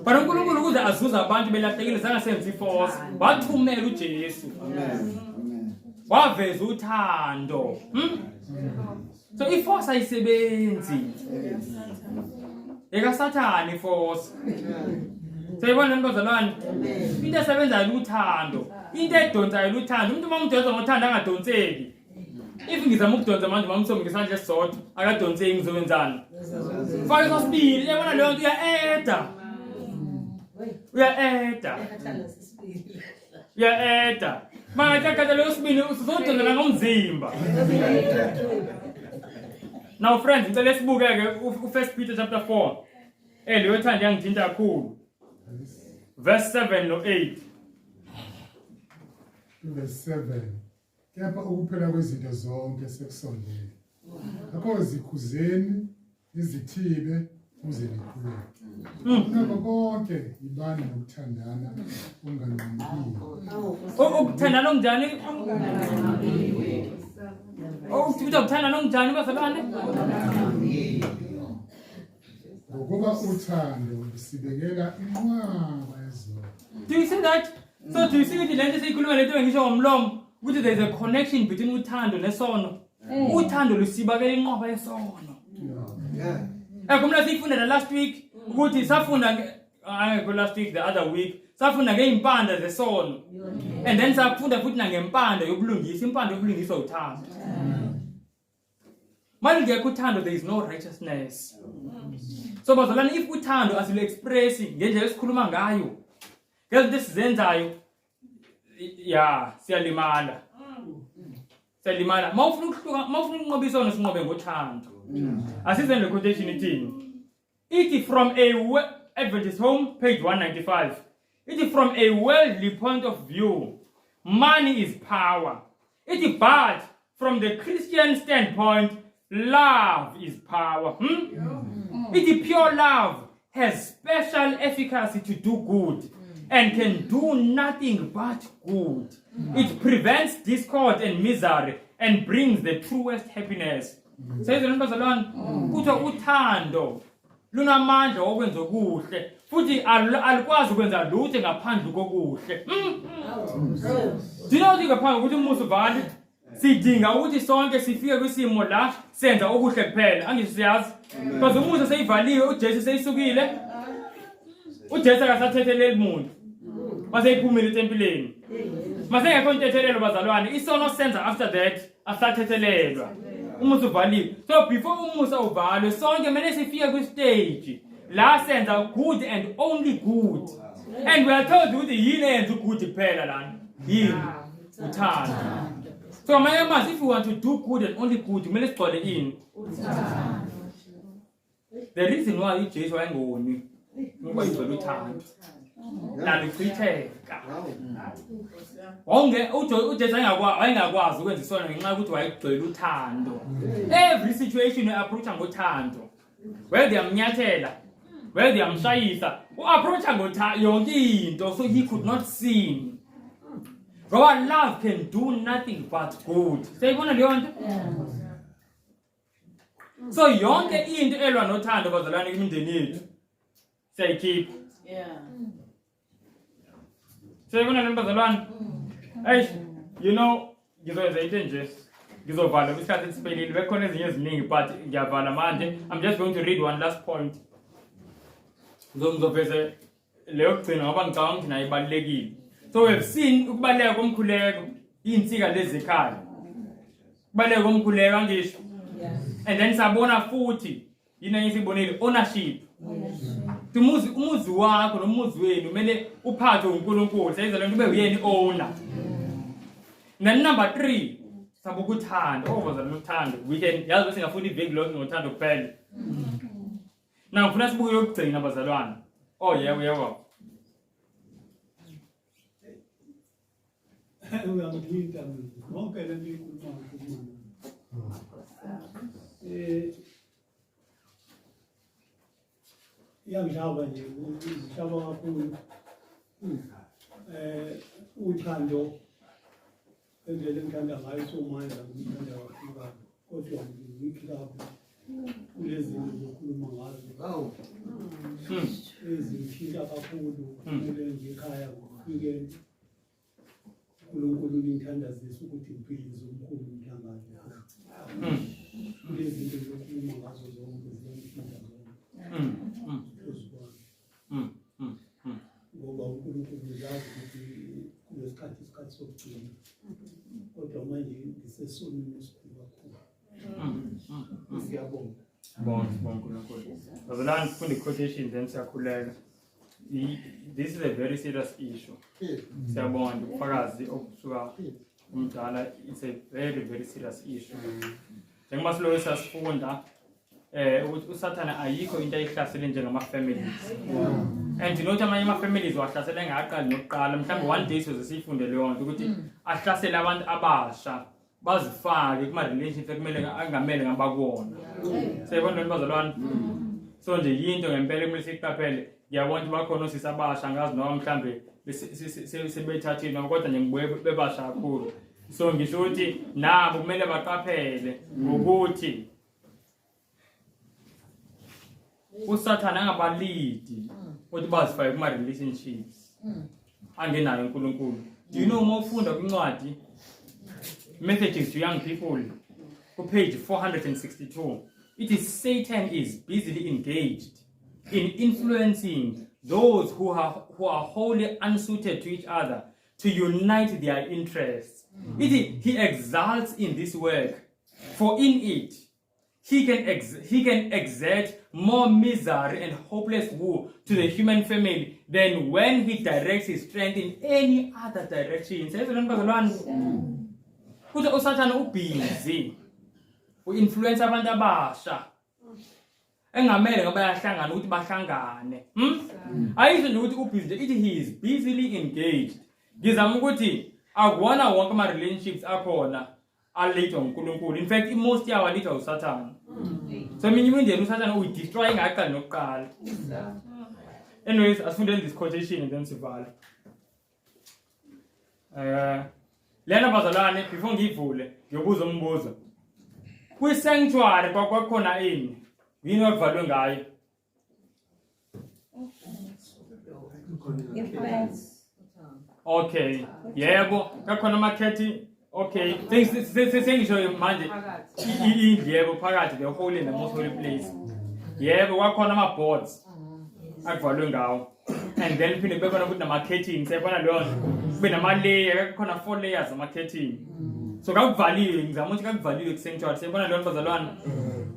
But uNkulunkulu ukuze azuze abantu belahlekile zangasenza i-force, wathumela uJesu. Waveza uthando. So i-force ayisebenzi. Eka Sathane i-force. Sayibona bazalwane into esebenzayo luthando, into edonsayo luthando. Umuntu mamudonsa ngothando angadonseki. If ngizama ukudonsa manje mamsomi ngesandla esisodwa akadonseki ngizowenzana. Faka sosibili yabona leyo nto uyaeda. Manje akatha leyo sibili usizodonsela ngomzimba. Now friends, ngicela sibuke-ke uFirst Peter chapter 4. Leyo thando yangithinta kakhulu. Verse 7 no 8. Verse 7. Kepha ukuphela kwezinto zonke sekusondele. Akho zikhuzeni izithibe uze likhuleke. Nakho konke ibani nokuthandana unganqamukile. Ukuthandana onjani? Ukuthandana onjani bazalwane? Ngokuba uthando sibekela inqwaba yezona. Do you see that? So do you see ukuthi lento seyikhuluma lento ngisho ngomlomo ukuthi there is a connection between uthando nesono. Uthando lusibakela inqwaba yesono. Kumele sifunda last week ukuthi safunda last week the other week safunda ngeimpanda zesono. And then safunda futhi ngempanda yobulungisa, impanda yobulungisa uthando. Malingekho uthando, there is no righteousness. So bazalwane, if uthando asilo express ngendlela esikhuluma ngayo, ngezinto esizenzayo, ya siyalimala. Siyalimala. Mawufuna ukunqobisana sinqobe ngothando. Asize le quotation ithini? Ithi from a Adventist Home, page 195. Ithi from a worldly point of view, money is power. Ithi but from the Christian standpoint, love is power. Ithi pure love has special efficacy to do good and can do nothing but good. It prevents discord and misery and brings the truest happiness. Says the bazalwane, kuthiwa uthando lunamandla okwenza okuhle futhi alikwazi ukwenza lutho ngaphandle kokuhle. Do you know ukuthi ngaphandle ukuthi umusa uvali sidinga ukuthi sonke sifike kwisimo la senza okuhle kuphela. Angisiyazi because umusa seyivaliwe, uJesu seyisukile, uJesu akasathetheleli umuntu. Maseyiphumile etempileni. Masengekho intethelelo bazalwane, isono senza after that asathethelelwa. Umusa uvaliwe. So before umusa uvalwe, sonke kumele sifike kwistage la senza good and only good. And we are told ukuthi yini eyenza good kuphela lana? Yini? Uthando. So my mass, if you want to do good and only good, kumele sigcwale ini? Uthando. The reason why uJesu wayengoni ngoba igcwele uthando. Nalichitheka. Wonke uJesu ayengakwazi ukwenza isono ngenxa yokuthi wayegcwele uthando. Every situation approacha ngothando. Whether yamnyathela, whether yamshayisa, approacha ngothando yonke into, so he could not sin. Our love can do nothing but good. Sayibona leyo nto? So yonke into elwa nothando bazalwane imindeni yethu siyayikhipha. Sayibona le bazalwane? Hey, you know, ngizoyenza into nje. Ngizovala isikhathi esiphelile. Bekhona ezinye eziningi but ngiyavala manje. I'm just going to read one last point. Ngizoveza leyo kugcina ngoba ngicabanga ukuthi nayo ibalekile. So we've seen ukubaleka komkhuleko, insika lezi ekhaya. Ukubaleka komkhuleko ngisho. And then sabona futhi yini engisibonile ownership. Umuzi wakho nomuzi wenu kumele uphathwe uNkulunkulu. Sayizela kube uyeni owner. Then number 3, sabukuthanda. Bazalwane uthando. We can yazi bese ngafuna iveki lonke ngothando kuphela. Now ngifuna sibuke yokugcina bazalwane. Yebo. Uyangiphinda konke le nto ikhuluma iyangishaba nje ngishaba kakhulu uthando endlela engithanda ngayo somandla ngithanda kakhulu kodwa ngikilapho kulezi zinto zokhuluma ngazo ezithinta kakhulu kumele ngikhaya ngifike uNkulunkulu ngithandazisa ukuthi ngiphilize umkhulu umhlangano. Kulezi zinto zokhuluma ngazo zonke ziyangithinta zonke. Ngoba uNkulunkulu uyazi ukuthi kulesikhathi sokugcina. Kodwa manje ngisesonweni esikhulu kakhulu. Siyabonga. Bonke uNkulunkulu. Bazalwane sifunde quotation then siyakhuleka. This is a very serious issue. Siyabonga ubufakazi obusuka umdala. It's a very very serious issue. Njengoba siloyo sasifunda ukuthi uSathana ayikho into ayihlasele njengama families. And you know amanye ama families wahlasela ngaqala nokuqala. Mhlawumbe one day sizosifunde leyo nto ukuthi ahlasele abantu abasha bazifake kuma relationships ekumele angamele ngabakuona. Sayibona bazalwane. So nje yinto ngempela kumele siqaphele. Ngiyabona bakhona osisi abasha ngazi noma mhlambe sebethathile kodwa nje ngibuye bebasha kakhulu. So ngisho ukuthi nabo kumele baqaphele ukuthi uSathana angabalidi ukuthi bazifake kuma relationships angenayo uNkulunkulu. Do you know uma ufunda kwincwadi Messages to Young People ku page 462, it is Satan is busily engaged in influencing those who are wholly unsuited to each other to unite their interests. He exalts in this work, for in it he can exert more misery and hopeless woe to the human family than when he directs his strength in any other direction. Kuthi usathana ubhizi uinfluence abantu abasha engamele ngoba yahlangana ukuthi bahlangane. Ayisho nje ukuthi ubhizi nje, ithi he is busily engaged. Ngizama ukuthi akuwona wonke ama relationships akhona alethwa uNkulunkulu. In fact, most yawo alethwa uSathane. So mina imindeni uSathane uyidestroy ngaqala nokuqala. Anyways, asifundeni this quotation and then sivala. Lena bazalwane before ngivule ngiyobuza umbuzo. Kwi sanctuary kwakhona ini? Yini okuvalwe ngayo? Okay. Yebo, kakhona amakhethi. Okay. Sengisho manje yebo phakathi the holy and the most holy place. Yebo kwakhona ama boards akuvalwe ngawo. And then phinde bekhona ukuthi nama curtains, yabona leyo kube nama layer, kukhona 4 layers ama curtains. So kakuvaliwe, ngizama ukuthi kakuvaliwe ku sanctuary. Siyabona leyo bazalwane.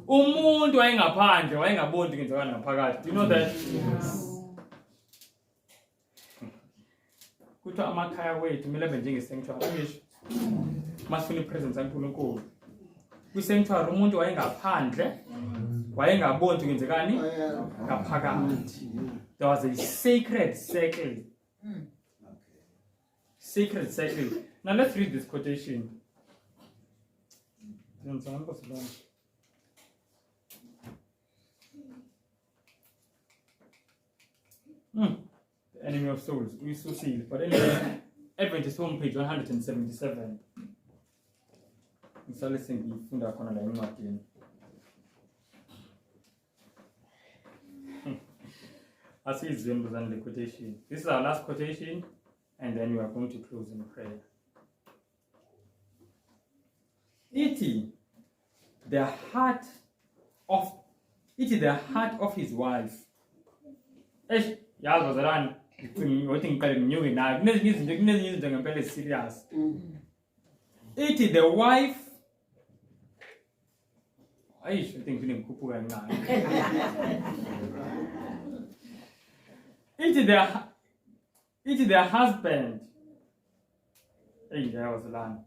Umuntu wayengaphandle wayengaboni ukuthi kwenzekani ngaphakathi. Do you know that? Kuthiwa amakhaya wethu kumele abe njenge sanctuary. Angisho masifuna ipresence kaNkulunkulu. Kwi sanctuary umuntu wayengaphandle wayengaboni ukuthi kwenzekani ngaphakathi. There was a sacred circle. Sacred circle. Now let's read this quotation. The enemy of souls. We still see it. But anyway, Adventist home page 177. So let's think ifunda khona la encwadini. As is the quotation. This is our last quotation, and then we are going to close in prayer. It the heart of his wife. Yazi bazalwane, ngithi ngiqale nginyuke nayo. Kunezinye izinto ngempela serious. It the wife. I think ngikhuphuka kancane. It the husband. Hey, that was a line.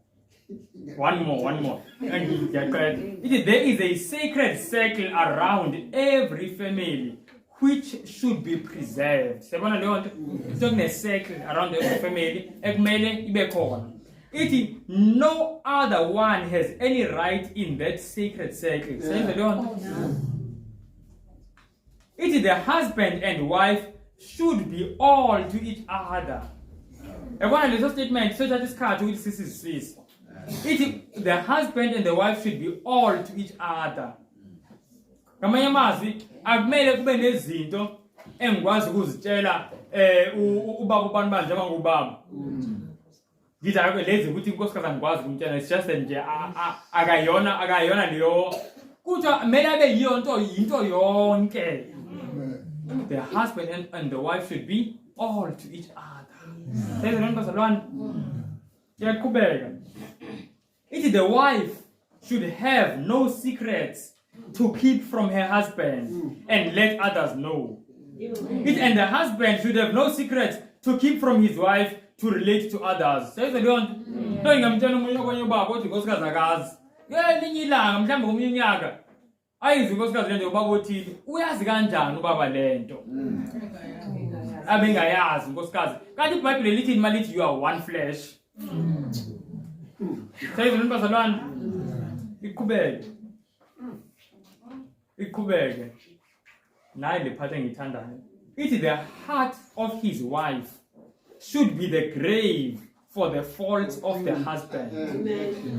One more. There is a sacred circle around every family which should be preserved. Sebona leyo nto, sokune circle around every family ekumele ibe khona. It no other one has any right in that sacred circle. Senze leyo nto. It the husband and wife should be all to each other. Ebona leso statement so that isikhathi ukuthi sisizwisise. It the husband and the wife should be all to each other. Ngamanye amazwi akumele kube nezinto engikwazi ukuzitshela ubaba ubani banje njengobaba. Ngithi lezi ukuthi inkosikazi angikwazi ukumtshela, it's just nje akayona leyo. Kuthiwa kumele abe yinto yonke. The husband and the wife should be all to each other. There's another bazalwane. Yaqhubeka. It the wife should have no secrets to keep from her husband and let others know. It and the husband should have no secrets to keep from his wife to relate to others. Says the Lord. No ngamtshela umuntu okwenye ubaba ukuthi inkosikazi akazi. Ngelinye ilanga mhlawumbe komunye unyaka ayizwe inkosikazi lento ubaba othile. Uyazi kanjani ubaba lento? Abengayazi inkosikazi. Kanti iBhayibheli lithi malithi you are one flesh. Says the Lord bazalwane. Iqhubeke. Nayi le part engithandayo. It the heart of his wife should be the grave for the faults of the husband.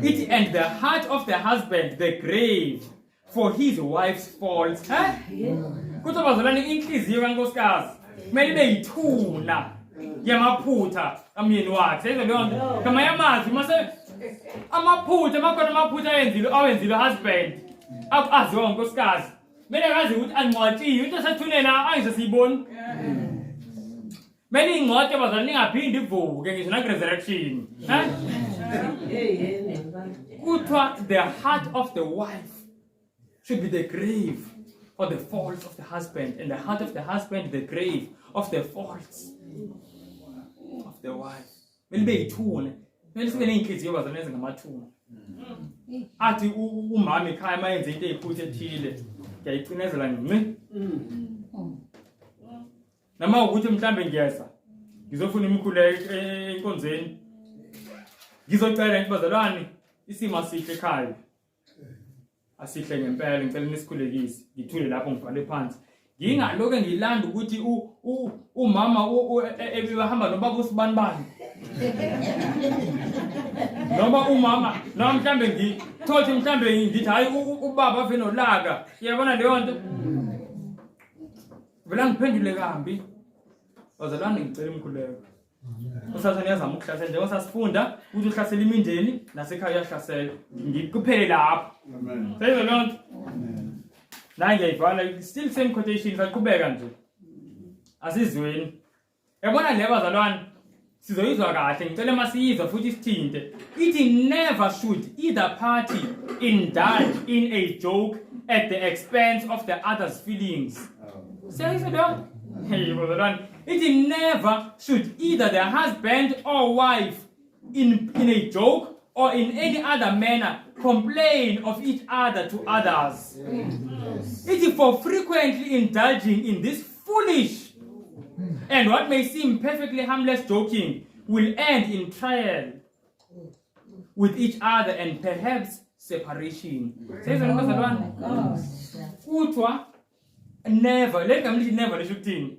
It and the heart of the husband the grave for his wife's faults. Kuthi bazalwane inhliziyo kaNkosikazi kumele ibe yithuna yamaphutha amyeni wakhe. Senze leyo nto. Ngamanye amazwi mase amaphutha amakhona amaphutha awenzile husband aziwa unkosikazi. Mele ngazi ukuthi angcwatshiwe into sethunela ayizosiyibona. Many ingcwathe bazalwane ningaphindi ivuke ngisho na resurrection. Kuthiwa the heart of the wife should be the grave for the faults of the husband, and the heart of the husband the grave of the faults of the wife. Kumele beyithune. Kumele sibe ney'nhliziyo bazalwane ezingamathuna. Athi umama ekhaya mayenze into eyiphutha ethile, ngiyayicindezela ngci. Nama ukuthi mhlambe ngiyeza ngizofuna imikhuleko enkonzweni. Ngizocela nje bazalwane isimo asihle ekhaya. Asihle ngempela ngicela nisikhulekise. Ngithule lapho ngibhale phansi. Ngingaloku ngilanda ukuthi umama ebehamba nobaba usibanibani. Noma umama noma mhlambe ngithothi mhlambe ngithi hayi ubaba vele nolaka. Uyabona leyo nto? Vela ngiphendule kambi. Bazalwane ngicela imikhuleko. Usathane yazama ukuhlasela njengoba sasifunda ukuthi uhlasela imindeni nasekhaya uyahlasela. Ngikuphele lapho. Amen. Seyizwa leyo nto? Amen. La ngiyayivala still same quotation saqhubeka nje. Asizweni. Yabona le bazalwane sizoyizwa kahle ngicela masiyizwa futhi sithinte. Ithi never should either party indulge in a joke at the expense of the other's feelings. Siyayizwa leyo? Hey bazalwane. It never should either the husband or wife in a joke or in any other manner complain of each other to others. Yes. It is for frequently indulging in this foolish and what may seem perfectly harmless joking will end in trial with each other and perhaps separation. Says Utwa never, let them never shooting.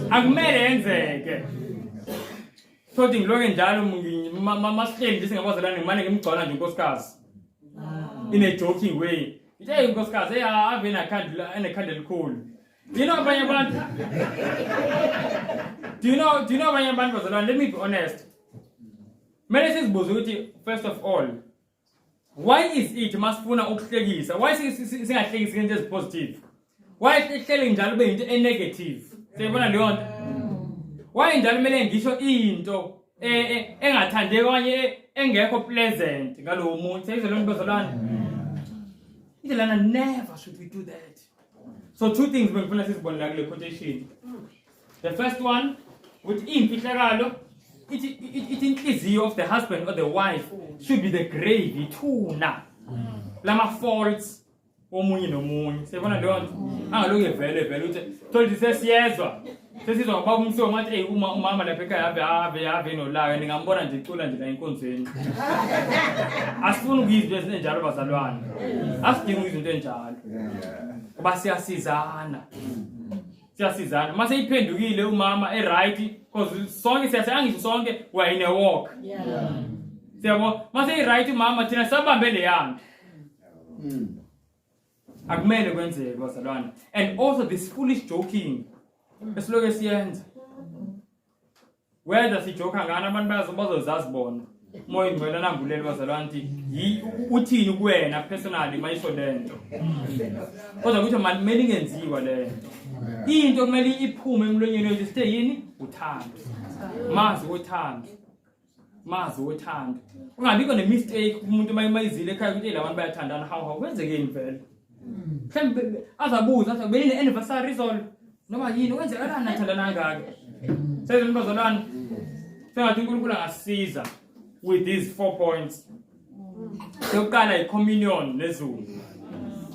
Akumele yenzeke. Thothi ngiloke njalo masihleli nje singabazalwane ngimane ngimgcona nje unkosikazi. In a joking way. Ithe unkosikazi ave nekhanda elikhulu. Do you know abanye abantu? Do you know abanye abantu bazalwane? Let me be honest. Mele sizibuze ukuthi first of all, why is it masifuna ukuhlekisa? Why singahlekisi into ezipositive? Why sihlele njalo be into enegative? Siyabona leyo nto. Why njalo kumele ngisho into engathandeki okanye engekho pleasant ngalowo muntu. Siyizwa lo nto bazalwane. Indlela never should we do that. So two things bengifuna sizibonela kule quotation. The first one with imfihlakalo it inhliziyo of the husband or the wife should be the grave ithuna lama faults omunye nomunye. Siyabona leyo nto. Angaloke vele uthi thothi sesiyezwa ngoba umhlobo ngathi hey umama lapha ekhaya ave nolaka ningambona nje icula nje la enkonzweni. Asifuni ukuyizwa izinto enjalo bazalwane. Asidinga izinto enjalo. Kuba siyasizana. Mase iphendukile umama right because sonke siyasangisho sonke we are in a walk. Siyabo mase right umama thina sabambe le yanto. Akumele kwenzeke bazalwane. And also this foolish joking esiloke siyenza. Whether sijoka ngana abantu bazozazi bona. Moya ngibona nambuleli bazalwane uthini kuwena personally mayisho lento. Kodwa ukuthi manje kumele ingenziwa lento. Into kumele iphume emlonyeni wethu sithe yini? Uthando. Mazi uthando. Ungabikho nemistake umuntu mayizile ekhaya ukuthi labantu bayathandana how kwenzekeni vele. Mhlambe azabuza athi benine anniversary zolo noma yini wenzekalana nathandana ngake. Sezweni bazalwane sengathi uNkulunkulu angasiza with these 4 points. Sokuqala i-communion nezulu.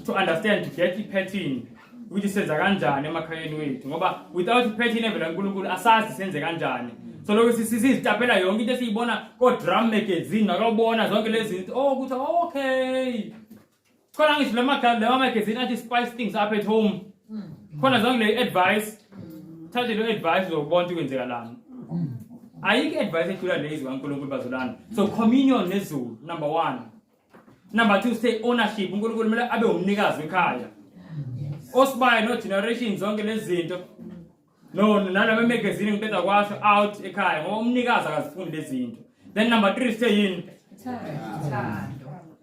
To understand, to get i-pattern ukuthi senza kanjani emakhayeni wethu ngoba without i-pattern evela uNkulunkulu asazi senze kanjani. So lokho sizitapela yonke into esiyibona ko drum magazine nakubona zonke lezi zinto ukuthi okay. Khona ngisho lama magazine athi spice things up at home. Khona zonke le advice thathe lo advice uzobona ukuthi kwenzekalani. Ayike advice ethula lezi kaNkulunkulu bazalwane. So communion nezulu number 1. Number 2 stay ownership. uNkulunkulu kumele abe umnikazi ekhaya. Osibaya no generation zonke lezi zinto. No nalama magazine ngicela kwasho out ekhaya ngoba umnikazi akazifundi lezi zinto. Then number 3 stay in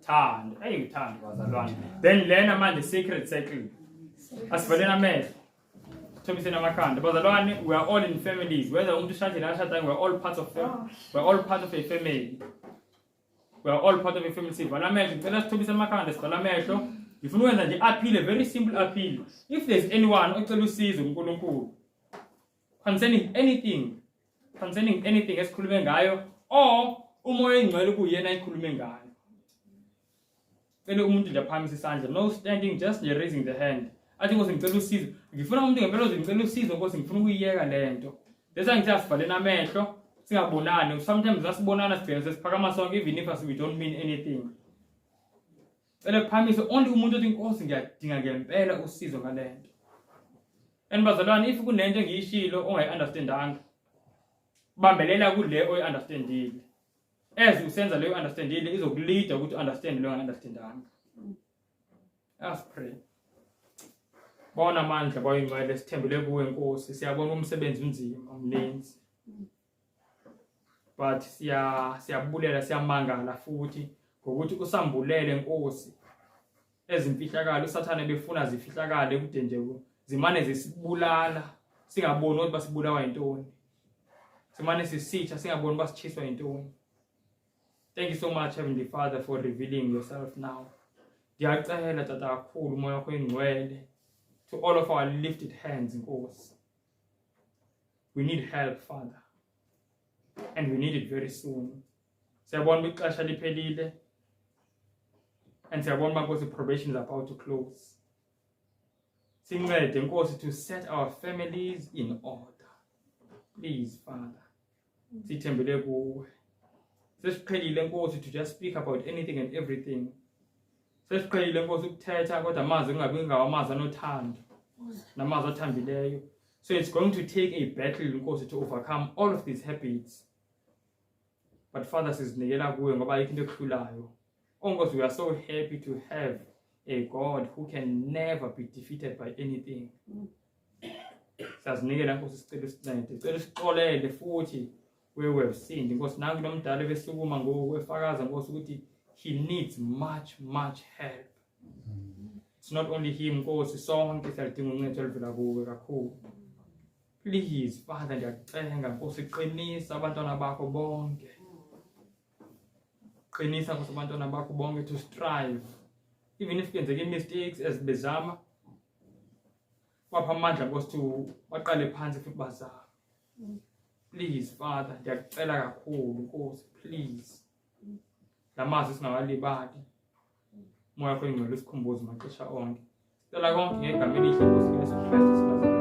thando. Ayikuthanda bazalwane. Then lena manje secret circle. Asivalena amehlo. Thomisena amakhanda bazalwane, we are all in families. Whether umuntu ushade la shada, we are all part of them. We are all part of a family. We are all part of a family. Sivala amehlo ngicela sithomisena amakhanda sivala amehlo. ngifuna ukwenza nje appeal, a very simple appeal. If there's anyone ocela usizo kuNkulunkulu concerning anything esikhulume ngayo or umoya engcwele kuyena ekhulume ngayo, cela umuntu nje aphamise isandla, no standing, just nje raising the hand. Athi Nkosi ngicela usizo, ngifuna umuntu ngempela ngicela usizo Nkosi, ngifuna ukuyiyeka lento. Bese ngithi asivaleni amehlo singabonani. Sometimes asibonana sigcina sesiphakama sonke even if we don't mean anything. Cela kuphamise only umuntu othi Nkosi ngiyadinga ngempela usizo ngalento. And bazalwane, if kunento engiyishilo ongayi-understandanga, bambelela kule oyi-understandile. As usenza leyo understandile izokulead ukuthi understand leyo ungayi-understandanga. Let's pray. Bona amandla bayingcwele, sithembele kuwe Nkosi, siyabona umsebenzi unzima omninzi. But siyabulela, siyamangala futhi ngokuthi usambulele Nkosi. Ezimfihlakalo usathane befuna zifihlakale kude nje zimane zisibulala, singaboni ukuthi basibulawa yintoni. Simane sisitsha singaboni basichiswa yintoni. Thank you so much, Heavenly Father, for revealing yourself now. Ndiyacela tata kakhulu umoya wakho engcwele to all of our lifted hands Nkosi. We need help, Father. And we need it very soon. Siyabona ixesha liphelile. And siyabona Nkosi probation is about to close. Sincede Nkosi to set our families in order. Please, Father. Sithembele kuwe. Sesiqhelile Nkosi to just speak about anything and everything. Sesiqhelile Nkosi ukuthetha kodwa amazwi kungabi ngawamazwi anothando namazwi athambileyo. So it's going to take a battle Nkosi to overcome all of these habits. But Father, sizinikela kuwe ngoba ayikho into ekhulayo. Oh Nkosi, we are so happy to have a God who can never be defeated by anything. Siyazinikela Nkosi, sicela usincede, sicela usixolele futhi where we have sinned. Nkosi, nanku nomdala besukuma ngoku efakaza Nkosi ukuthi he needs much help. It's not only him Nkosi, sonke siyalidinga uncedo oluvela kuwe kakhulu. Please Father, ndiyakucenga Nkosi, qinisa abantwana bakho bonke. Qinisa Nkosi abantwana bakho bonke to strive. Even if kenzeka mistakes as bezama, wapha amandla Nkosi to baqale phansi futhi bazama. Please Father, ndiyakucela kakhulu Nkosi, please. Lamazwi singawalibali. Moya wakho engcwele usikhumbuze maxesha onke. Cela konke ngegama elihle Nkosi Yesu Kristu sibazalwane.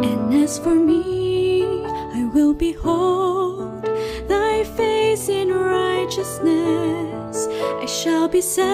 And as for me, I will behold thy face in righteousness. I shall be satisfied.